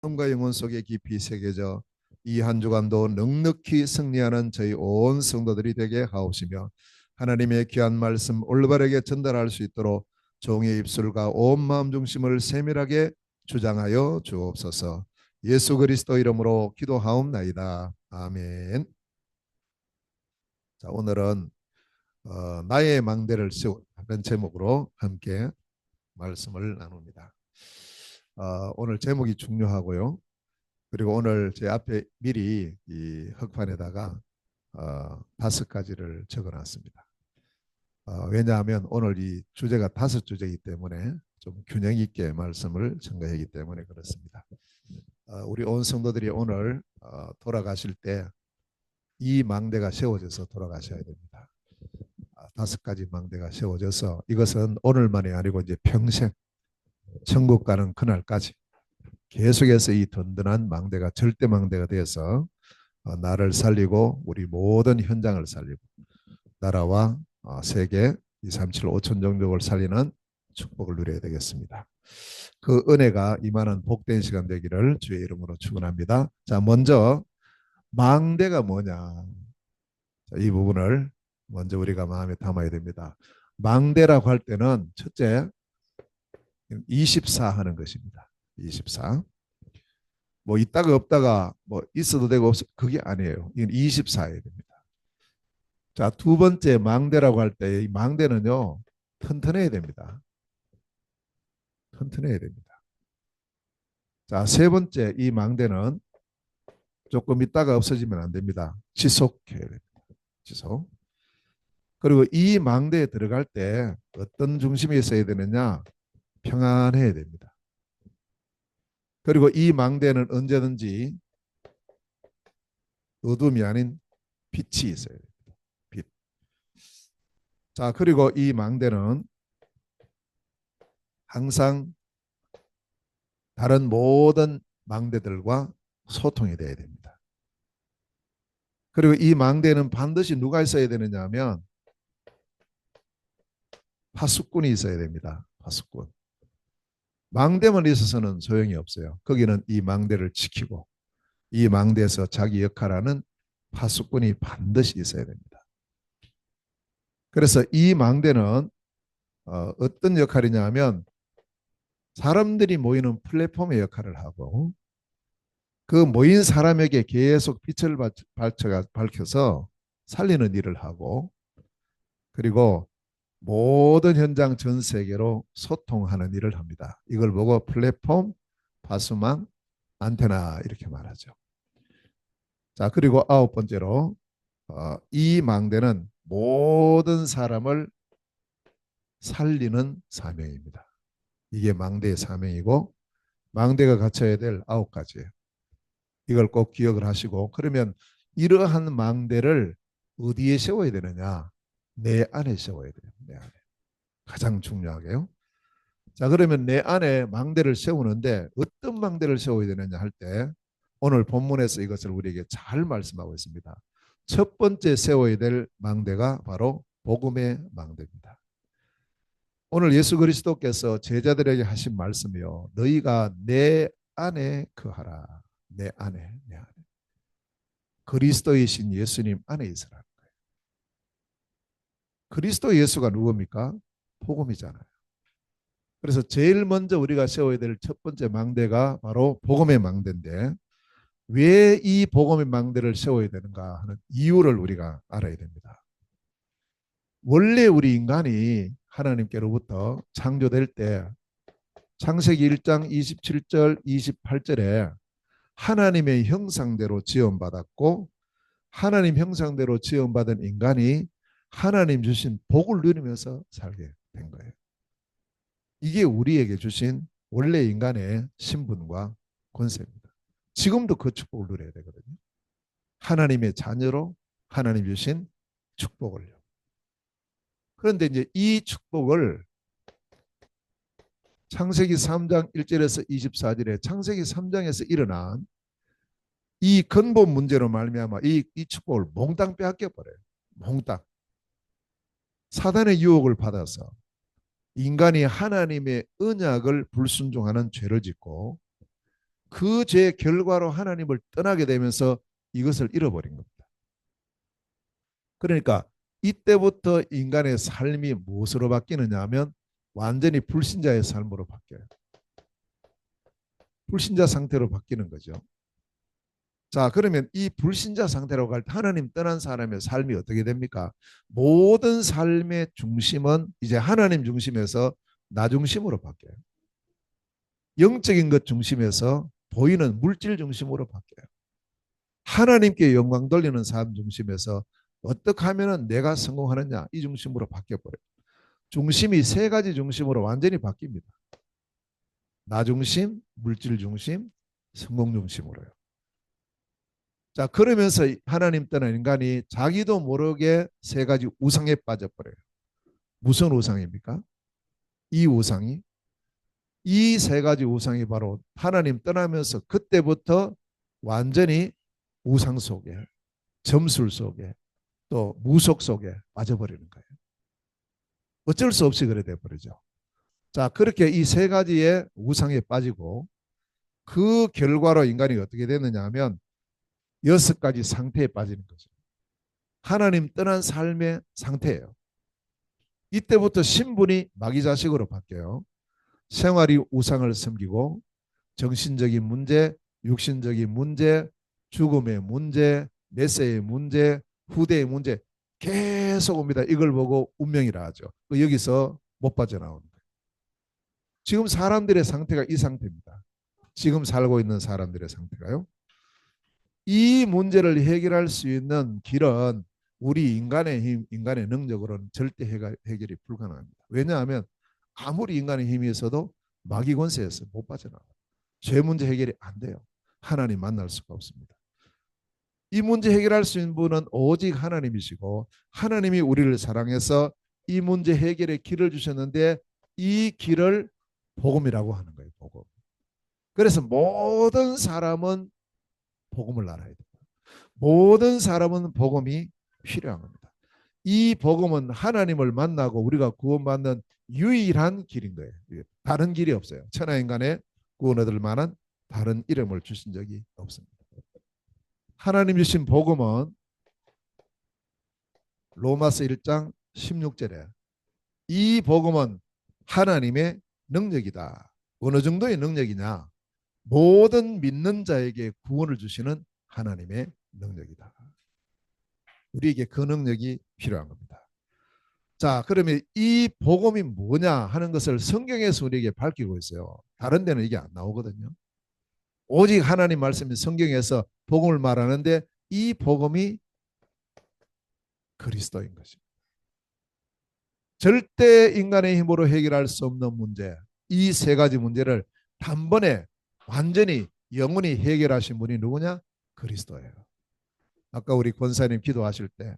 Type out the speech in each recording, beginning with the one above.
마음과 영혼 속에 깊이 새겨져 이 한 주간도 넉넉히 승리하는 저희 온 성도들이 되게 하옵시며, 하나님의 귀한 말씀 올바르게 전달할 수 있도록 종의 입술과 온 마음 중심을 세밀하게 주장하여 주옵소서. 예수 그리스도 이름으로 기도하옵나이다. 아멘. 자, 오늘은 나의 망대를 세우는 제목으로 함께 말씀을 나눕니다. 오늘 제목이 중요하고요. 그리고 오늘 제 앞에 미리 이 흑판에다가 5가지를 적어놨습니다. 왜냐하면 오늘 이 주제가 5주제이기 때문에 좀 균형 있게 말씀을 전가하기 때문에 그렇습니다. 우리 온 성도들이 오늘 돌아가실 때 이 망대가 세워져서 돌아가셔야 됩니다. 5가지 망대가 세워져서 이것은 오늘만이 아니고 이제 평생 천국 가는 그날까지 계속해서 이 든든한 망대가 절대 망대가 되어서 나를 살리고 우리 모든 현장을 살리고 나라와 세계 237 5천 종족을 살리는 축복을 누려야 되겠습니다. 그 은혜가 임하는 복된 시간 되기를 주의 이름으로 축원합니다. 자, 먼저 망대가 뭐냐? 자, 이 부분을 먼저 우리가 마음에 담아야 됩니다. 망대라고 할 때는 첫째 24 하는 것입니다. 24. 뭐 있다가 없다가 뭐 있어도 되고 없어 그게 아니에요. 이건 24여야 됩니다. 자, 두 번째 망대라고 할 때 이 망대는요 튼튼해야 됩니다. 튼튼해야 됩니다. 자, 세 번째 이 망대는 조금 있다가 없어지면 안 됩니다. 지속해야 됩니다. 지속. 그리고 이 망대에 들어갈 때 어떤 중심이 있어야 되느냐? 평안해야 됩니다. 그리고 이 망대는 언제든지 어둠이 아닌 빛이 있어야 됩니다. 빛. 자, 그리고 이 망대는 항상 다른 모든 망대들과 소통이 돼야 됩니다. 그리고 이 망대는 반드시 누가 있어야 되느냐 하면 파수꾼이 있어야 됩니다. 파수꾼. 망대만 있어서는 소용이 없어요. 거기는 이 망대를 지키고 이 망대에서 자기 역할하는 파수꾼이 반드시 있어야 됩니다. 그래서 이 망대는 어떤 역할이냐 하면 사람들이 모이는 플랫폼의 역할을 하고 그 모인 사람에게 계속 빛을 밝혀서 살리는 일을 하고 그리고 모든 현장 전 세계로 소통하는 일을 합니다. 이걸 보고 플랫폼, 파수망, 안테나 이렇게 말하죠. 자, 그리고 9번째로 이 망대는 모든 사람을 살리는 사명입니다. 이게 망대의 사명이고 망대가 갖춰야 될 9가지예요. 이걸 꼭 기억을 하시고 그러면 이러한 망대를 어디에 세워야 되느냐? 내 안에 세워야 돼요. 내 안에. 가장 중요하게요. 자, 그러면 내 안에 망대를 세우는데 어떤 망대를 세워야 되느냐 할 때 오늘 본문에서 이것을 우리에게 잘 말씀하고 있습니다. 첫 번째 세워야 될 망대가 바로 복음의 망대입니다. 오늘 예수 그리스도께서 제자들에게 하신 말씀이요. 너희가 내 안에 거하라. 내 안에, 내 안에. 그리스도이신 예수님 안에 있으라. 그리스도 예수가 누굽니까? 복음이잖아요. 그래서 제일 먼저 우리가 세워야 될 첫 번째 망대가 바로 복음의 망대인데 왜 이 복음의 망대를 세워야 되는가 하는 이유를 우리가 알아야 됩니다. 원래 우리 인간이 하나님께로부터 창조될 때 창세기 1장 27절 28절에 하나님의 형상대로 지음받았고 하나님 형상대로 지음받은 인간이 하나님 주신 복을 누리면서 살게 된 거예요. 이게 우리에게 주신 원래 인간의 신분과 권세입니다. 지금도 그 축복을 누려야 되거든요. 하나님의 자녀로 하나님 주신 축복을요. 그런데 이제 이 축복을 창세기 3장 1절에서 24절에 창세기 3장에서 일어난 이 근본 문제로 말미암아 이 축복을 몽땅 빼앗겨 버려요. 몽땅. 사단의 유혹을 받아서 인간이 하나님의 언약을 불순종하는 죄를 짓고 그 죄의 결과로 하나님을 떠나게 되면서 이것을 잃어버린 겁니다. 그러니까 이때부터 인간의 삶이 무엇으로 바뀌느냐 하면 완전히 불신자의 삶으로 바뀌어요. 불신자 상태로 바뀌는 거죠. 자, 그러면 이 불신자 상태로 갈 때 하나님 떠난 사람의 삶이 어떻게 됩니까? 모든 삶의 중심은 이제 하나님 중심에서 나 중심으로 바뀌어요. 영적인 것 중심에서 보이는 물질 중심으로 바뀌어요. 하나님께 영광 돌리는 삶 중심에서 어떻게 하면 내가 성공하느냐 이 중심으로 바뀌어버려요. 중심이 세 가지 중심으로 완전히 바뀝니다. 나 중심, 물질 중심, 성공 중심으로요. 자, 그러면서 하나님 떠난 인간이 자기도 모르게 세 가지 우상에 빠져버려요. 무슨 우상입니까? 이 우상이 이 세 가지 우상이 바로 하나님 떠나면서 그때부터 완전히 우상 속에 점술 속에 또 무속 속에 빠져버리는 거예요. 어쩔 수 없이 그래 돼버리죠. 자, 그렇게 이 세 가지의 우상에 빠지고 그 결과로 인간이 어떻게 되느냐 하면 여섯 가지 상태에 빠지는 거죠. 하나님 떠난 삶의 상태예요. 이때부터 신분이 마귀 자식으로 바뀌어요. 생활이 우상을 섬기고 정신적인 문제, 육신적인 문제, 죽음의 문제, 내세의 문제, 후대의 문제 계속 옵니다. 이걸 보고 운명이라 하죠. 여기서 못 빠져나오는 거예요. 지금 사람들의 상태가 이 상태입니다. 지금 살고 있는 사람들의 상태가요. 이 문제를 해결할 수 있는 길은 우리 인간의 힘, 인간의 능력으로는 절대 해결이 불가능합니다. 왜냐하면 아무리 인간의 힘이 있어도 마귀 권세에서 못 빠져나와요. 죄 문제 해결이 안 돼요. 하나님 만날 수가 없습니다. 이 문제 해결할 수 있는 분은 오직 하나님이시고 하나님이 우리를 사랑해서 이 문제 해결의 길을 주셨는데 이 길을 복음이라고 하는 거예요. 복음. 그래서 모든 사람은 복음을 알아야 돼요. 모든 사람은 복음이 필요한 겁니다. 이 복음은 하나님을 만나고 우리가 구원받는 유일한 길인 거예요. 다른 길이 없어요. 천하인간에 구원 얻을 만한 다른 이름을 주신 적이 없습니다. 하나님 주신 복음은 로마서 1장 16절에 이 복음은 하나님의 능력이다. 어느 정도의 능력이냐? 모든 믿는 자에게 구원을 주시는 하나님의 능력이다. 우리에게 그 능력이 필요한 겁니다. 자, 그러면 이 복음이 뭐냐 하는 것을 성경에서 우리에게 밝히고 있어요. 다른 데는 이게 안 나오거든요. 오직 하나님 말씀이 성경에서 복음을 말하는데 이 복음이 그리스도인 것입니다. 절대 인간의 힘으로 해결할 수 없는 문제, 이 세 가지 문제를 단번에 완전히 영원히 해결하신 분이 누구냐? 그리스도예요. 아까 우리 권사님 기도하실 때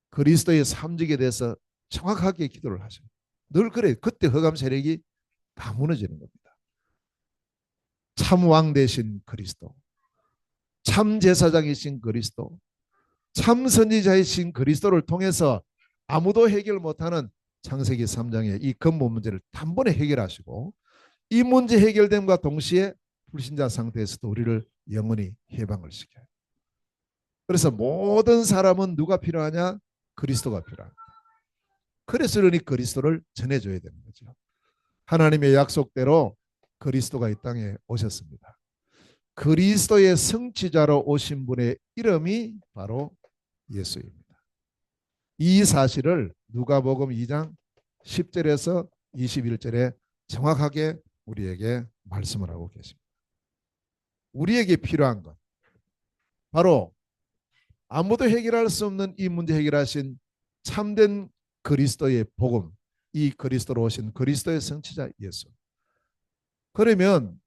그리스도의 삼직에 대해서 정확하게 기도를 하셔요. 늘 그래. 그때 흑암 세력이 다 무너지는 겁니다. 참 왕 되신 그리스도, 참 제사장이신 그리스도, 참 선지자이신 그리스도를 통해서 아무도 해결 못하는 창세기 3장의 이 근본 문제를 단번에 해결하시고 이 문제 해결됨과 동시에 불신자 상태에서도 우리를 영원히 해방을 시켜요. 그래서 모든 사람은 누가 필요하냐? 그리스도가 필요합니다. 그래서 그러니 그리스도를 전해줘야 되는 거죠. 하나님의 약속대로 그리스도가 이 땅에 오셨습니다. 그리스도의 성취자로 오신 분의 이름이 바로 예수입니다. 이 사실을 누가복음 2장 10절에서 21절에 정확하게 우리에게 말씀을 하고 계십니다. 우리에게 필요한 것 바로 아무도 해결할 수 없는 이 문제 해결하신 참된 그리스도의 복음, 이 그리스도로 오신 그리스도의 성취자 예수. 그러면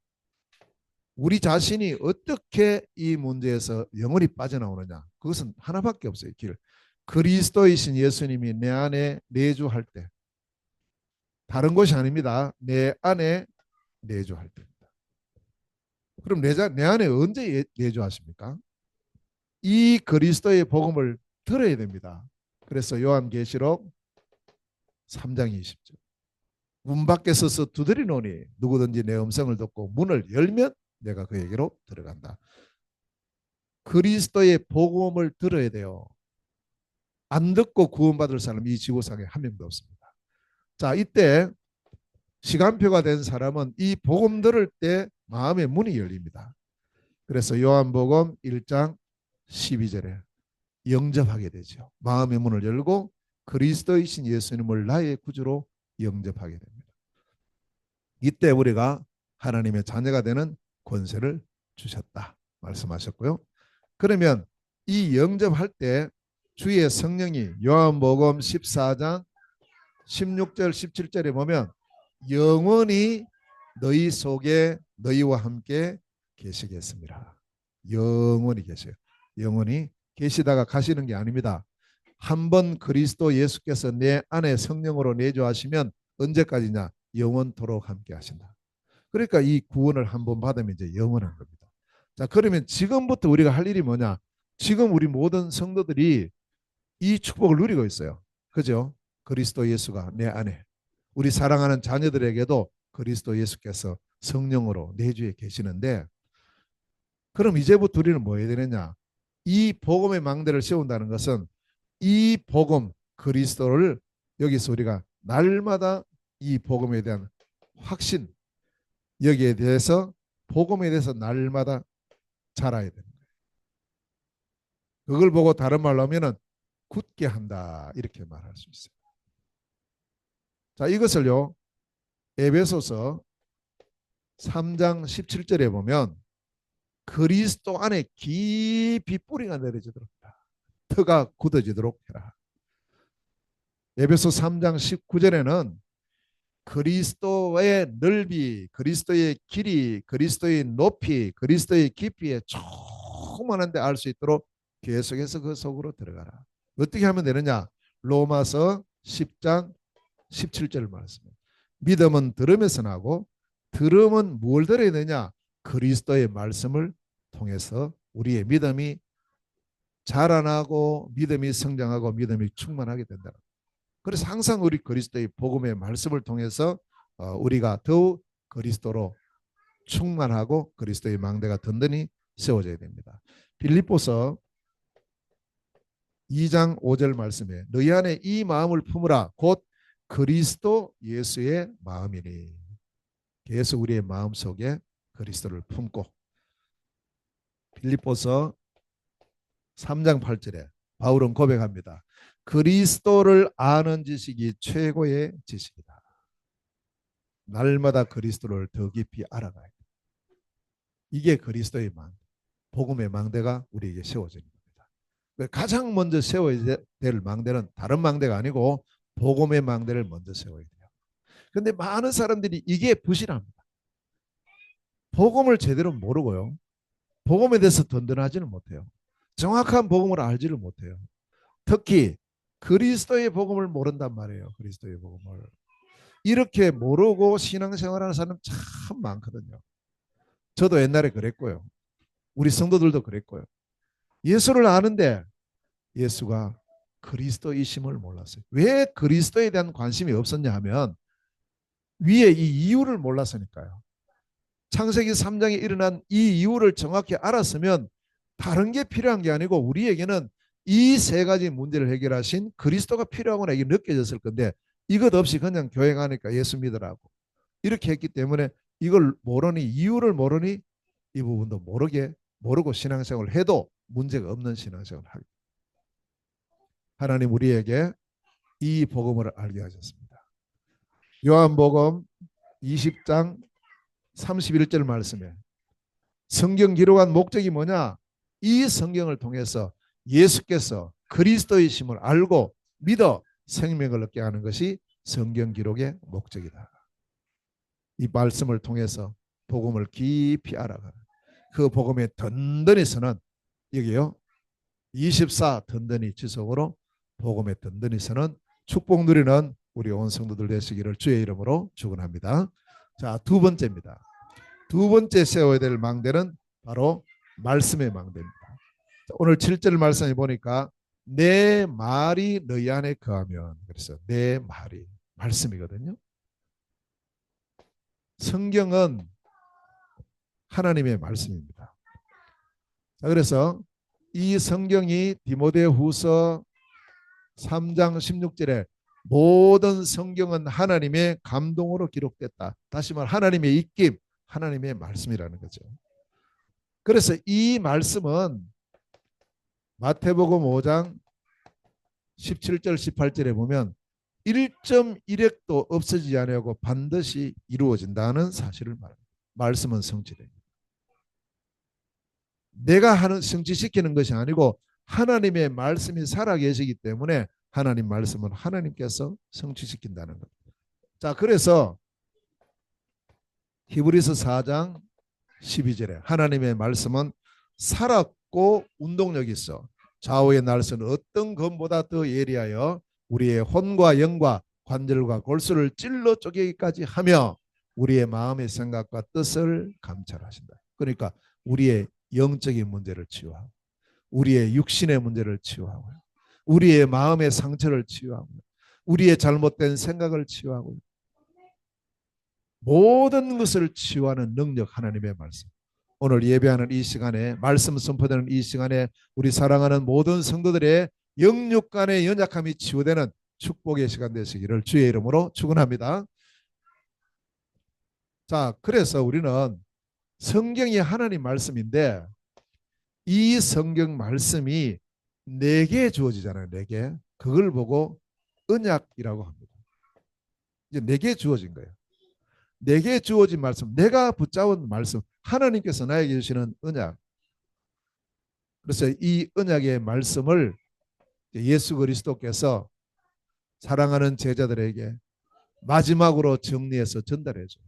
우리 자신이 어떻게 이 문제에서 영원히 빠져나오느냐? 그것은 하나밖에 없어요. 길. 그리스도이신 예수님이 내 안에 내주할 때 다른 것이 아닙니다. 내 안에 내주할 때입니다. 그럼 내 안에 언제 내주하십니까? 이 그리스도의 복음을 들어야 됩니다. 그래서 요한계시록 3장 20절 문 밖에 서서 두드리노니 누구든지 내 음성을 듣고 문을 열면 내가 그에게로 들어간다. 그리스도의 복음을 들어야 돼요. 안 듣고 구원받을 사람이 이 지구상에 한 명도 없습니다. 자, 이때 시간표가 된 사람은 이 복음 들을 때 마음의 문이 열립니다. 그래서 요한복음 1장 12절에 영접하게 되죠. 마음의 문을 열고 그리스도이신 예수님을 나의 구주로 영접하게 됩니다. 이때 우리가 하나님의 자녀가 되는 권세를 주셨다 말씀하셨고요. 그러면 이 영접할 때 주의 성령이 요한복음 14장 16절 17절에 보면 영원히 너희 속에 너희와 함께 계시겠습니다. 영원히 계세요. 영원히 계시다가 가시는 게 아닙니다. 한번 그리스도 예수께서 내 안에 성령으로 내주하시면 언제까지냐? 영원토록 함께 하신다. 그러니까 이 구원을 한번 받으면 이제 영원한 겁니다. 자, 그러면 지금부터 우리가 할 일이 뭐냐? 지금 우리 모든 성도들이 이 축복을 누리고 있어요. 그죠? 그리스도 예수가 내 안에. 우리 사랑하는 자녀들에게도 그리스도 예수께서 성령으로 내주에 계시는데, 그럼 이제부터 우리는 뭐 해야 되느냐? 이 복음의 망대를 세운다는 것은 이 복음 그리스도를 여기서 우리가 날마다 이 복음에 대한 확신, 여기에 대해서 복음에 대해서 날마다 자라야 되는 거예요. 그걸 보고 다른 말로 하면은 굳게 한다 이렇게 말할 수 있어요. 자, 이것을요 에베소서 3장 17절에 보면 그리스도 안에 깊이 뿌리가 내려지도록 해라. 터가 굳어지도록 해라. 에베소 3장 19절에는 그리스도의 넓이, 그리스도의 길이, 그리스도의 높이, 그리스도의 깊이에 충만한데 알 수 있도록 계속해서 그 속으로 들어가라. 어떻게 하면 되느냐? 로마서 10장 17절 말씀. 믿음은 들음에서 나고 들음은 뭘 들어야 되냐? 그리스도의 말씀을 통해서 우리의 믿음이 자라나고 믿음이 성장하고 믿음이 충만하게 된다. 그래서 항상 우리 그리스도의 복음의 말씀을 통해서 우리가 더욱 그리스도로 충만하고 그리스도의 망대가 든든히 세워져야 됩니다. 빌립보서 2장 5절 말씀에 너희 안에 이 마음을 품으라 곧 그리스도 예수의 마음이니. 계속 우리의 마음 속에 그리스도를 품고, 빌립보서 3장 8절에 바울은 고백합니다. 그리스도를 아는 지식이 최고의 지식이다. 날마다 그리스도를 더 깊이 알아가야 돼. 이게 그리스도의 망, 복음의 망대가 우리에게 세워지는 겁니다. 가장 먼저 세워야 될 망대는 다른 망대가 아니고 복음의 망대를 먼저 세워야 돼요. 그런데 많은 사람들이 이게 부실합니다. 복음을 제대로 모르고요. 복음에 대해서 든든하지는 못해요. 정확한 복음을 알지를 못해요. 특히 그리스도의 복음을 모른단 말이에요. 그리스도의 복음을. 이렇게 모르고 신앙생활하는 사람 참 많거든요. 저도 옛날에 그랬고요. 우리 성도들도 그랬고요. 예수를 아는데 예수가 그리스도이심을 몰랐어요. 왜 그리스도에 대한 관심이 없었냐 하면 위에 이 이유를 몰랐으니까요. 창세기 3장에 일어난 이 이유를 정확히 알았으면 다른 게 필요한 게 아니고 우리에게는 이 세 가지 문제를 해결하신 그리스도가 필요하구나 이게 느껴졌을 건데 이것 없이 그냥 교회 가니까 예수 믿으라고 이렇게 했기 때문에 이걸 모르니 이유를 모르니 이 부분도 모르고 신앙생활을 해도 문제가 없는 신앙생활을 하게. 하나님 우리에게 이 복음을 알게 하셨습니다. 요한복음 20장 31절 말씀에 성경 기록한 목적이 뭐냐? 이 성경을 통해서 예수께서 그리스도이심을 알고 믿어 생명을 얻게 하는 것이 성경 기록의 목적이다. 이 말씀을 통해서 복음을 깊이 알아가는 그 복음의 든든히 서는 여기요 24 든든히 지속으로 복음의 든든히 서는 축복 누리는 우리 온 성도들 되시기를 주의 이름으로 축원합니다. 자, 두 번째입니다. 두 번째 세워야 될 망대는 바로 말씀의 망대입니다. 오늘 7절 말씀에 보니까 내 말이 너희 안에 거하면, 그래서 내 말이 말씀이거든요. 성경은 하나님의 말씀입니다. 자, 그래서 이 성경이 디모데후서 3장 16절에 모든 성경은 하나님의 감동으로 기록됐다. 다시 말 하나님의 입김, 하나님의 말씀이라는 거죠. 그래서 이 말씀은 마태복음 5장 17절 18절에 보면 1.1획도 없어지지 아니하고 반드시 이루어진다는 사실을 말합니다. 말씀은 성취됩니다. 내가 하는 성취시키는 것이 아니고 하나님의 말씀이 살아계시기 때문에 하나님 말씀은 하나님께서 성취시킨다는 것. 자, 그래서 히브리서 4장 12절에 하나님의 말씀은 살았고 운동력이 있어 좌우의 날선 어떤 검보다 더 예리하여 우리의 혼과 영과 관절과 골수를 찔러 쪼개기까지 하며 우리의 마음의 생각과 뜻을 감찰하신다. 그러니까 우리의 영적인 문제를 치유하고 우리의 육신의 문제를 치유하고 우리의 마음의 상처를 치유하고 우리의 잘못된 생각을 치유하고 모든 것을 치유하는 능력 하나님의 말씀. 오늘 예배하는 이 시간에 말씀 선포되는 이 시간에 우리 사랑하는 모든 성도들의 영육 간의 연약함이 치유되는 축복의 시간 되시기를 주의 이름으로 축원합니다. 자, 그래서 우리는 성경이 하나님 말씀인데 이 성경 말씀이 내게 주어지잖아요. 내게. 그걸 보고 언약이라고 합니다. 이제 내게 주어진 거예요. 내게 주어진 말씀, 내가 붙잡은 말씀, 하나님께서 나에게 주시는 언약. 그래서 이 언약의 말씀을 예수 그리스도께서 사랑하는 제자들에게 마지막으로 정리해서 전달해 줘요.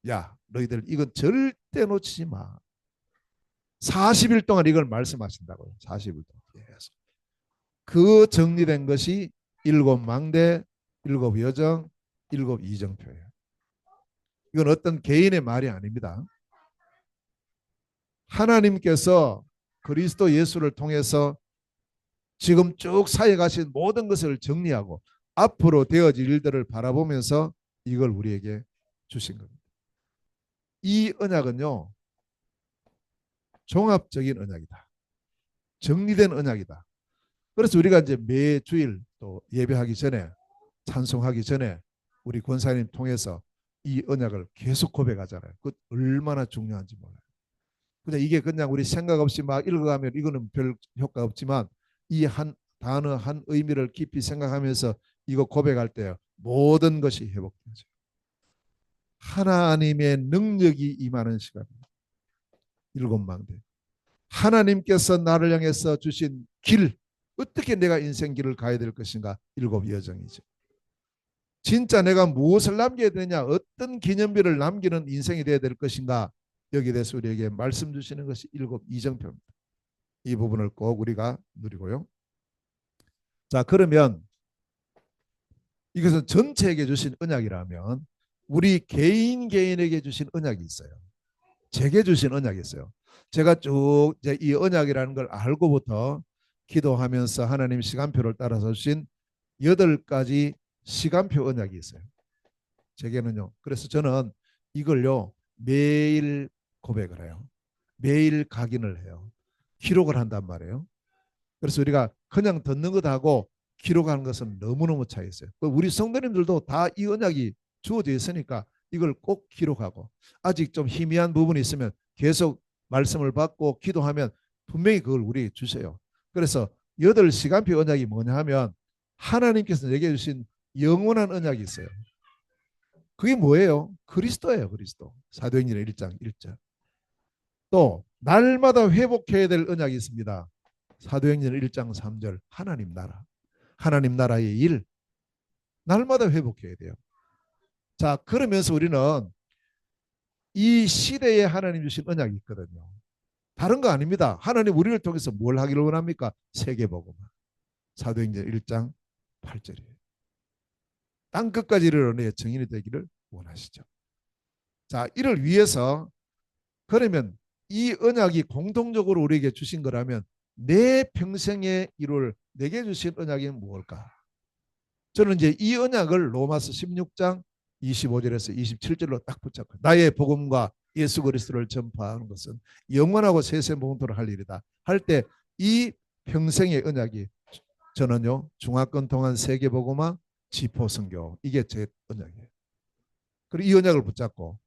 야, 너희들 이건 절대 놓치지 마. 40일 동안 이걸 말씀하신다고요. 40일 동안. 그 정리된 것이 7망대, 7여정, 7이정표예요. 이건 어떤 개인의 말이 아닙니다. 하나님께서 그리스도 예수를 통해서 지금 쭉 사역하신 모든 것을 정리하고 앞으로 되어질 일들을 바라보면서 이걸 우리에게 주신 겁니다. 이 언약은요, 종합적인 언약이다. 정리된 언약이다. 그래서 우리가 이제 매 주일 또 예배하기 전에 찬송하기 전에 우리 권사님 통해서 이 언약을 계속 고백하잖아요. 그 얼마나 중요한지 몰라요. 그냥 이게 그냥 우리 생각 없이 막 읽어가면 이거는 별 효과 없지만 이 한 단어 한 의미를 깊이 생각하면서 이거 고백할 때 모든 것이 회복되죠. 하나님의 능력이 임하는 시간입니다. 7망대. 하나님께서 나를 향해서 주신 길, 어떻게 내가 인생 길을 가야 될 것인가 7여정이죠. 진짜 내가 무엇을 남겨야 되냐, 어떤 기념비를 남기는 인생이 되어야 될 것인가, 여기에 대해서 우리에게 말씀 주시는 것이 7이정표입니다. 이 부분을 꼭 우리가 누리고요. 자, 그러면 이것은 전체에게 주신 언약이라면 우리 개인에게 주신 언약이 있어요. 제게 주신 언약이 있어요. 제가 쭉 이 언약이라는 걸 알고부터 기도하면서 하나님 시간표를 따라서 주신 8가지 시간표 언약이 있어요. 제게는요. 그래서 저는 이걸요 매일 고백을 해요. 매일 각인을 해요. 기록을 한단 말이에요. 그래서 우리가 그냥 듣는 것하고 기록하는 것은 너무너무 차이 있어요. 우리 성도님들도 다 이 언약이 주어져 있으니까 이걸 꼭 기록하고 아직 좀 희미한 부분이 있으면 계속 말씀을 받고 기도하면 분명히 그걸 우리에게 주세요. 그래서 8시간표 언약이 뭐냐 하면 하나님께서 내게 주신 영원한 언약이 있어요. 그게 뭐예요? 그리스도예요. 그리스도. 사도행전 1장 1절. 또 날마다 회복해야 될 언약이 있습니다. 사도행전 1장 3절. 하나님 나라. 하나님 나라의 일. 날마다 회복해야 돼요. 자, 그러면서 우리는 이 시대에 하나님 주신 언약이 있거든요. 다른 거 아닙니다. 하나님 우리를 통해서 뭘 하기를 원합니까? 세계복음. 사도행전 1장 8절이에요. 땅끝까지 이르러 증인이 되기를 원하시죠. 자, 이를 위해서 그러면 이 언약이 공통적으로 우리에게 주신 거라면 내 평생에 이룰 내게 주신 언약이 무엇일까? 저는 이제 이 언약을 로마서 16장 25절에서 27절로 딱 붙잡고 나의 복음과 예수 그리스도를 전파하는 것은 영원하고 세세무궁토록 할 일이다. 할 때 이 평생의 언약이 저는요 중화권 동안 세계복음화 지포선교 이게 제 언약이에요. 그리고 이 언약을 붙잡고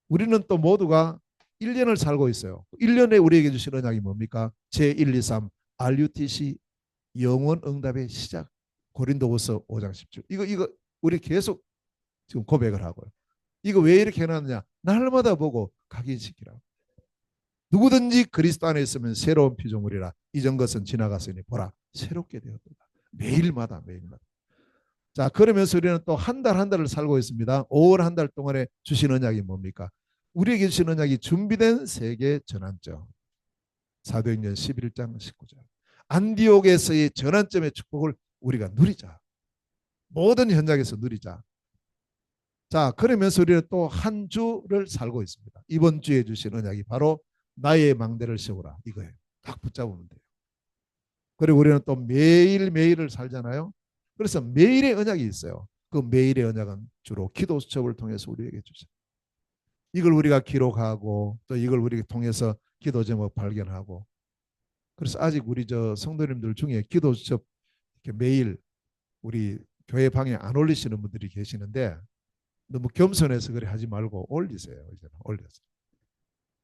우리는 또 모두가 1년을 살고 있어요. 1년에 우리에게 주신 언약이 뭡니까? 제1, 2, 3 RUTC 영원 응답의 시작 고린도후서 5장 10절 이거 우리 계속 지금 고백을 하고요. 이거 왜 이렇게 해놨느냐? 날마다 보고 각인시키라고. 누구든지 그리스도 안에 있으면 새로운 피조물이라 이전 것은 지나갔으니 보라 새롭게 되었다. 매일마다 매일마다. 자 그러면서 우리는 또 한 달 한 달을 살고 있습니다. 5월 한 달 동안에 주신 언약이 뭡니까? 우리에게 주신 언약이 준비된 세계 전환점. 사도행전 11장 19절. 안디옥에서의 전환점의 축복을 우리가 누리자. 모든 현장에서 누리자. 자 그러면서 우리는 또 한 주를 살고 있습니다. 이번 주에 주신 언약이 바로 나의 망대를 세우라 이거예요. 딱 붙잡으면 돼요. 그리고 우리는 또 매일매일을 살잖아요. 그래서 매일의 언약이 있어요. 그 매일의 언약은 주로 기도 수첩을 통해서 우리에게 주죠. 이걸 우리가 기록하고 또 이걸 우리가 통해서 기도 제목 발견하고 그래서 아직 우리 저 성도님들 중에 기도 수첩 이렇게 매일 우리 교회 방에 안 올리시는 분들이 계시는데 너무 겸손해서 그래 하지 말고 올리세요. 이제는 올려서.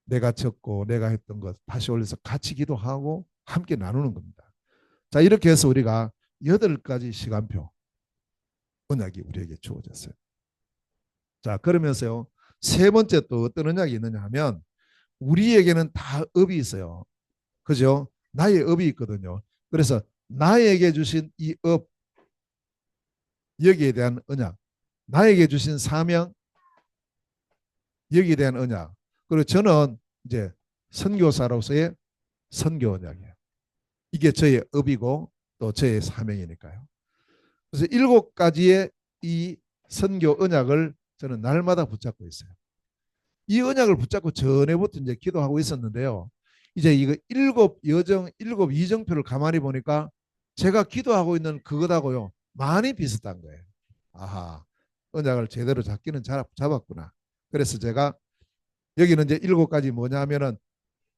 내가 적고 내가 했던 것 다시 올려서 같이 기도하고 함께 나누는 겁니다. 자 이렇게 해서 우리가 8가지 시간표 언약이 우리에게 주어졌어요. 자 그러면서요. 세 번째 또 어떤 언약이 있느냐 하면 우리에게는 다 업이 있어요. 그죠? 나의 업이 있거든요. 그래서 나에게 주신 이 업, 여기에 대한 언약, 나에게 주신 사명, 여기에 대한 언약. 그리고 저는 이제 선교사로서의 선교 언약이에요. 이게 저의 업이고 또 저의 사명이니까요. 그래서 7가지의 이 선교 언약을 저는 날마다 붙잡고 있어요. 이 언약을 붙잡고 전에부터 이제 기도하고 있었는데요. 이제 이거 7 이정표를 가만히 보니까 제가 기도하고 있는 그것하고요. 많이 비슷한 거예요. 아하, 언약을 제대로 잡기는 잡았구나. 그래서 제가 여기는 이제 7가지 뭐냐면은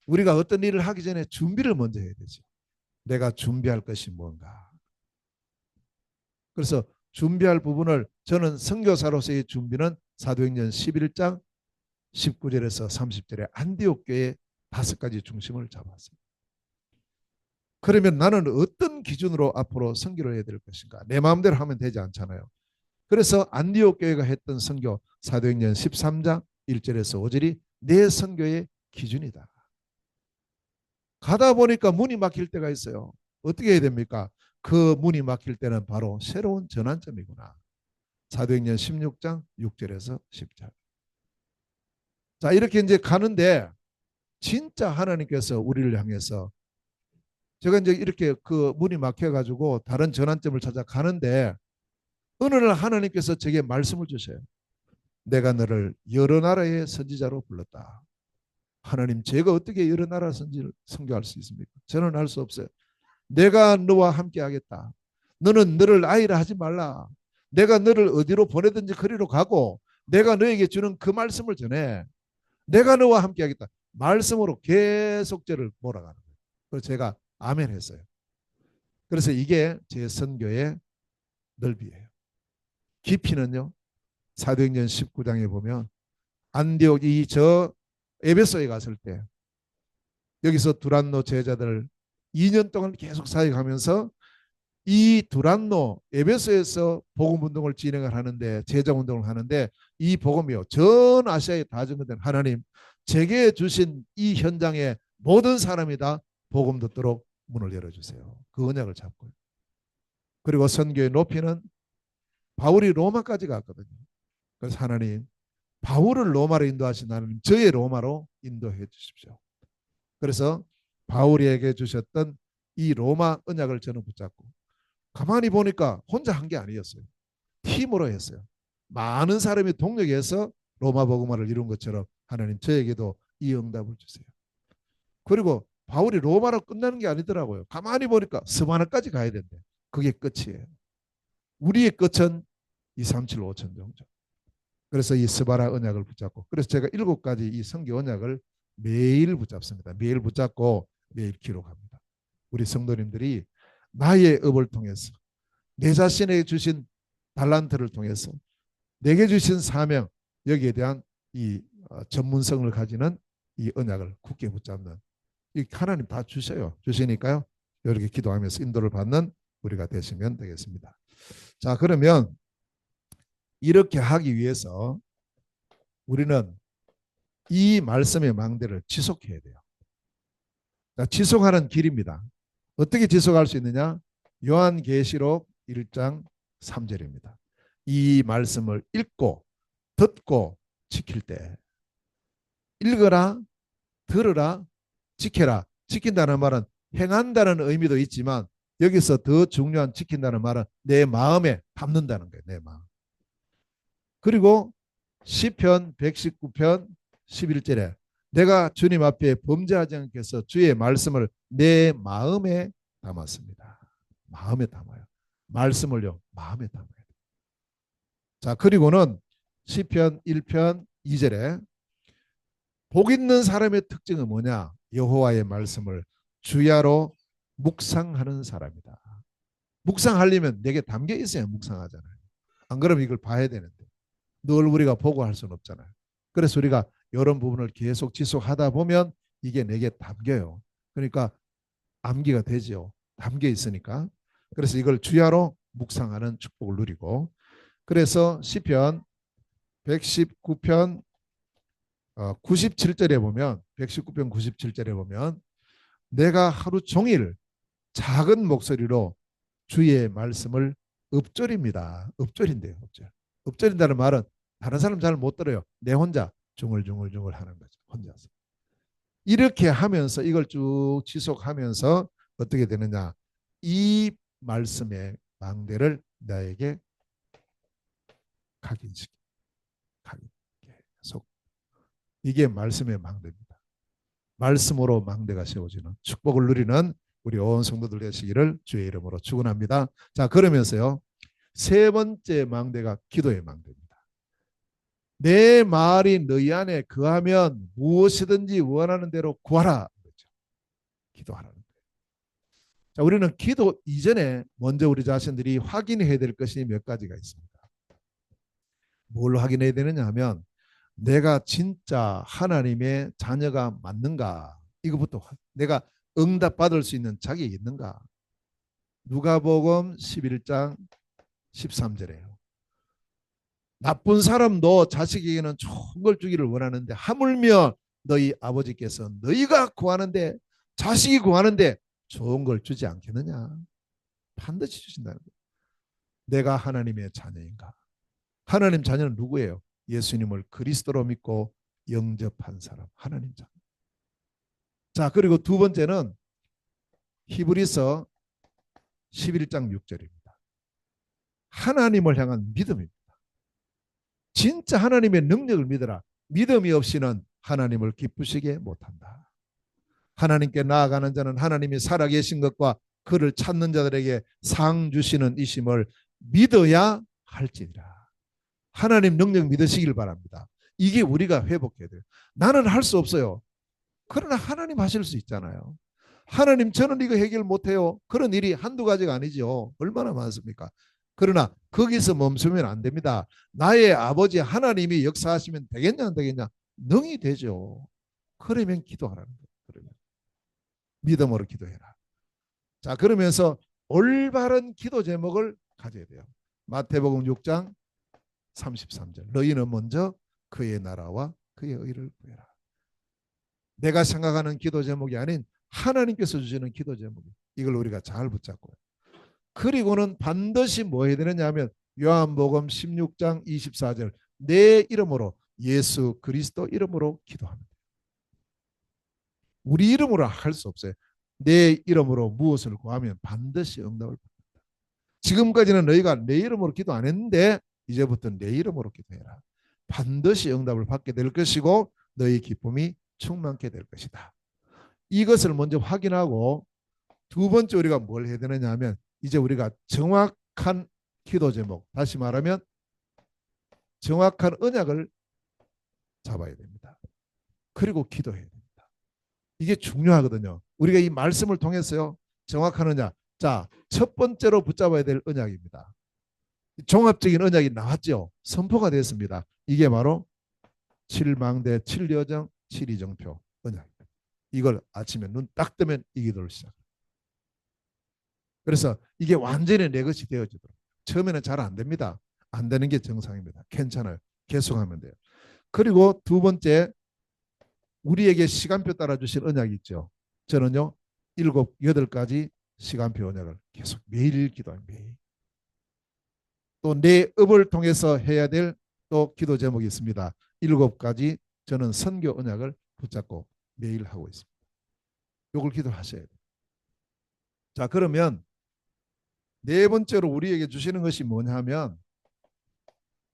우리가 어떤 일을 하기 전에 준비를 먼저 해야 되죠. 내가 준비할 것이 뭔가. 그래서 준비할 부분을 저는 선교사로서의 준비는 사도행전 11장 19절에서 30절에 안디옥 교회 5가지 중심을 잡았어요. 그러면 나는 어떤 기준으로 앞으로 선교를 해야 될 것인가? 내 마음대로 하면 되지 않잖아요. 그래서 안디옥 교회가 했던 선교 사도행전 13장 1절에서 5절이 내 선교의 기준이다. 가다 보니까 문이 막힐 때가 있어요. 어떻게 해야 됩니까? 그 문이 막힐 때는 바로 새로운 전환점이구나. 사도행전 16장 6절에서 10절. 자 이렇게 이제 가는데 진짜 하나님께서 우리를 향해서 제가 이제 이렇게 그 문이 막혀가지고 다른 전환점을 찾아 가는데 어느 날 하나님께서 제게 말씀을 주셔요. 내가 너를 여러 나라의 선지자로 불렀다. 하나님 제가 어떻게 여러 나라 선지를 선교할 수 있습니까? 저는 할 수 없어요. 내가 너와 함께 하겠다. 너는 너를 아이라 하지 말라. 내가 너를 어디로 보내든지 거리로 가고 내가 너에게 주는 그 말씀을 전해. 내가 너와 함께 하겠다. 말씀으로 계속 저를 몰아가는 거예요. 그래서 제가 아멘 했어요. 그래서 이게 제 선교의 넓이에요. 깊이는요. 사도행전 19장에 보면 안디옥 저 에베소에 갔을 때 여기서 두란노 제자들 2년 동안 계속 사역하면서 이 두란노 에베소에서 복음 운동을 진행을 하는데 제자 운동을 하는데 이 복음이요 전 아시아에 다 전거된 하나님 제게 주신 이 현장에 모든 사람이 다 복음 듣도록 문을 열어주세요. 그 언약을 잡고요. 그리고 선교의 높이는 바울이 로마까지 갔거든요. 그래서 하나님 바울을 로마로 인도하신 하나님 저의 로마로 인도해 주십시오. 그래서 바울에게 주셨던 이 로마 언약을 저는 붙잡고 가만히 보니까 혼자 한 게 아니었어요. 팀으로 했어요. 많은 사람이 동력해서 로마 복음화를 이룬 것처럼 하나님 저에게도 이 응답을 주세요. 그리고 바울이 로마로 끝나는 게 아니더라고요. 가만히 보니까 스바나까지 가야 된대. 그게 끝이에요. 우리의 끝은 2, 3, 7, 5천 정도. 그래서 이 스바라 언약을 붙잡고, 그래서 제가 7가지 이 성경 언약을 매일 붙잡습니다. 매일 붙잡고 매일 기록합니다. 우리 성도님들이 나의 업을 통해서, 내 자신에게 주신 달란트를 통해서, 내게 주신 사명, 여기에 대한 이 전문성을 가지는 이 언약을 굳게 붙잡는, 이 하나님 다 주셔요. 주시니까요. 이렇게 기도하면서 인도를 받는 우리가 되시면 되겠습니다. 자, 그러면 이렇게 하기 위해서 우리는 이 말씀의 망대를 지속해야 돼요. 자, 지속하는 길입니다. 어떻게 지속할 수 있느냐? 요한계시록 1장 3절입니다. 이 말씀을 읽고 듣고 지킬 때, 읽어라, 들으라, 지켜라. 지킨다는 말은 행한다는 의미도 있지만, 여기서 더 중요한 지킨다는 말은 내 마음에 담는다는 거예요. 내 마음. 그리고 시편 119편 11절에 내가 주님 앞에 범죄하지 않게 해서 주의 말씀을 내 마음에 담았습니다. 마음에 담아요. 말씀을요, 마음에 담아요. 자, 그리고는 시편 1편 2절에 복 있는 사람의 특징은 뭐냐? 여호와의 말씀을 주야로 묵상하는 사람이다. 묵상하려면 내게 담겨 있어야 묵상하잖아요. 안 그러면 이걸 봐야 되는데 늘 우리가 보고 할 수는 없잖아요. 그래서 우리가 이런 부분을 계속 지속하다 보면 이게 내게 담겨요. 그러니까 암기가 되죠. 담겨 있으니까. 그래서 이걸 주야로 묵상하는 축복을 누리고, 그래서 시편 119편 97절에 보면, 119편 97절에 보면 내가 하루 종일 작은 목소리로 주의 말씀을 읊조립니다. 읊조린대요. 읊조린다는 말은 다른 사람 잘 못 들어요. 내 혼자 중얼중얼중얼 하는 거죠. 혼자서. 이렇게 하면서 이걸 쭉 지속하면서 어떻게 되느냐? 이 말씀의 망대를 나에게 각인시켜. 계속. 이게 말씀의 망대입니다. 말씀으로 망대가 세워지는 축복을 누리는 우리 온 성도들 되시기를 주의 이름으로 축원합니다. 자, 그러면서요. 세 번째 망대가 기도의 망대입니다. 내 말이 너희 안에 거하면 무엇이든지 원하는 대로 구하라. 그렇죠. 기도하라는 거예요. 자, 우리는 기도 이전에 먼저 우리 자신들이 확인해야 될 것이 몇 가지가 있습니다. 뭘 확인해야 되느냐 하면 내가 진짜 하나님의 자녀가 맞는가, 이거부터 내가 응답받을 수 있는 자격이 있는가. 누가복음 11장 13절에요. 나쁜 사람도 자식에게는 좋은 걸 주기를 원하는데 하물며 너희 아버지께서 너희가 구하는데, 자식이 구하는데 좋은 걸 주지 않겠느냐. 반드시 주신다는 거예요. 내가 하나님의 자녀인가. 하나님 자녀는 누구예요? 예수님을 그리스도로 믿고 영접한 사람, 하나님 자녀. 자, 그리고 두 번째는 히브리서 11장 6절입니다. 하나님을 향한 믿음입니다. 진짜 하나님의 능력을 믿어라. 믿음이 없이는 하나님을 기쁘시게 못한다. 하나님께 나아가는 자는 하나님이 살아계신 것과 그를 찾는 자들에게 상 주시는 이심을 믿어야 할지니라. 하나님 능력 믿으시길 바랍니다. 이게 우리가 회복해야 돼요. 나는 할 수 없어요. 그러나 하나님 하실 수 있잖아요. 하나님, 저는 이거 해결 못해요. 그런 일이 한두 가지가 아니죠. 얼마나 많습니까? 그러나 거기서 멈추면 안 됩니다. 나의 아버지 하나님이 역사하시면 되겠냐 안 되겠냐? 능히 되죠. 그러면 기도하라는 거예요. 그러면 믿음으로 기도해라. 자, 그러면서 올바른 기도 제목을 가져야 돼요. 마태복음 6장 33절. 너희는 먼저 그의 나라와 그의 의를 구해라. 내가 생각하는 기도 제목이 아닌 하나님께서 주시는 기도 제목. 이걸 우리가 잘 붙잡고요. 그리고는 반드시 뭐 해야 되느냐 하면 요한복음 16장 24절. 내 이름으로, 예수 그리스도 이름으로 기도합니다. 우리 이름으로 할 수 없어요. 내 이름으로 무엇을 구하면 반드시 응답을 받는다. 지금까지는 너희가 내 이름으로 기도 안 했는데 이제부터 내 이름으로 기도해라. 반드시 응답을 받게 될 것이고 너희 기쁨이 충만케 될 것이다. 이것을 먼저 확인하고, 두 번째 우리가 뭘 해야 되느냐 하면 이제 우리가 정확한 기도 제목, 다시 말하면 정확한 언약을 잡아야 됩니다. 그리고 기도해야 됩니다. 이게 중요하거든요. 우리가 이 말씀을 통해서요. 정확한 언약. 자, 첫 번째로 붙잡아야 될 언약입니다. 종합적인 언약이 나왔죠. 선포가 됐습니다. 이게 바로 7망대 7여정 7이정표 언약입니다. 이걸 아침에 눈 딱 뜨면 이 기도를 시작. 그래서 이게 완전히 내 것이 되어지도록. 처음에는 잘 안 됩니다. 안 되는 게 정상입니다. 괜찮아요. 계속하면 돼요. 그리고 두 번째, 우리에게 시간표 따라 주신 언약이 있죠. 저는요 8가지 시간표 언약을 계속 매일 기도합니다. 매일. 또 내 업을 통해서 해야 될 또 기도 제목이 있습니다. 7가지 저는 선교 언약을 붙잡고 매일 하고 있습니다. 이걸 기도하셔야 돼요. 자, 그러면 네 번째로 우리에게 주시는 것이 뭐냐 하면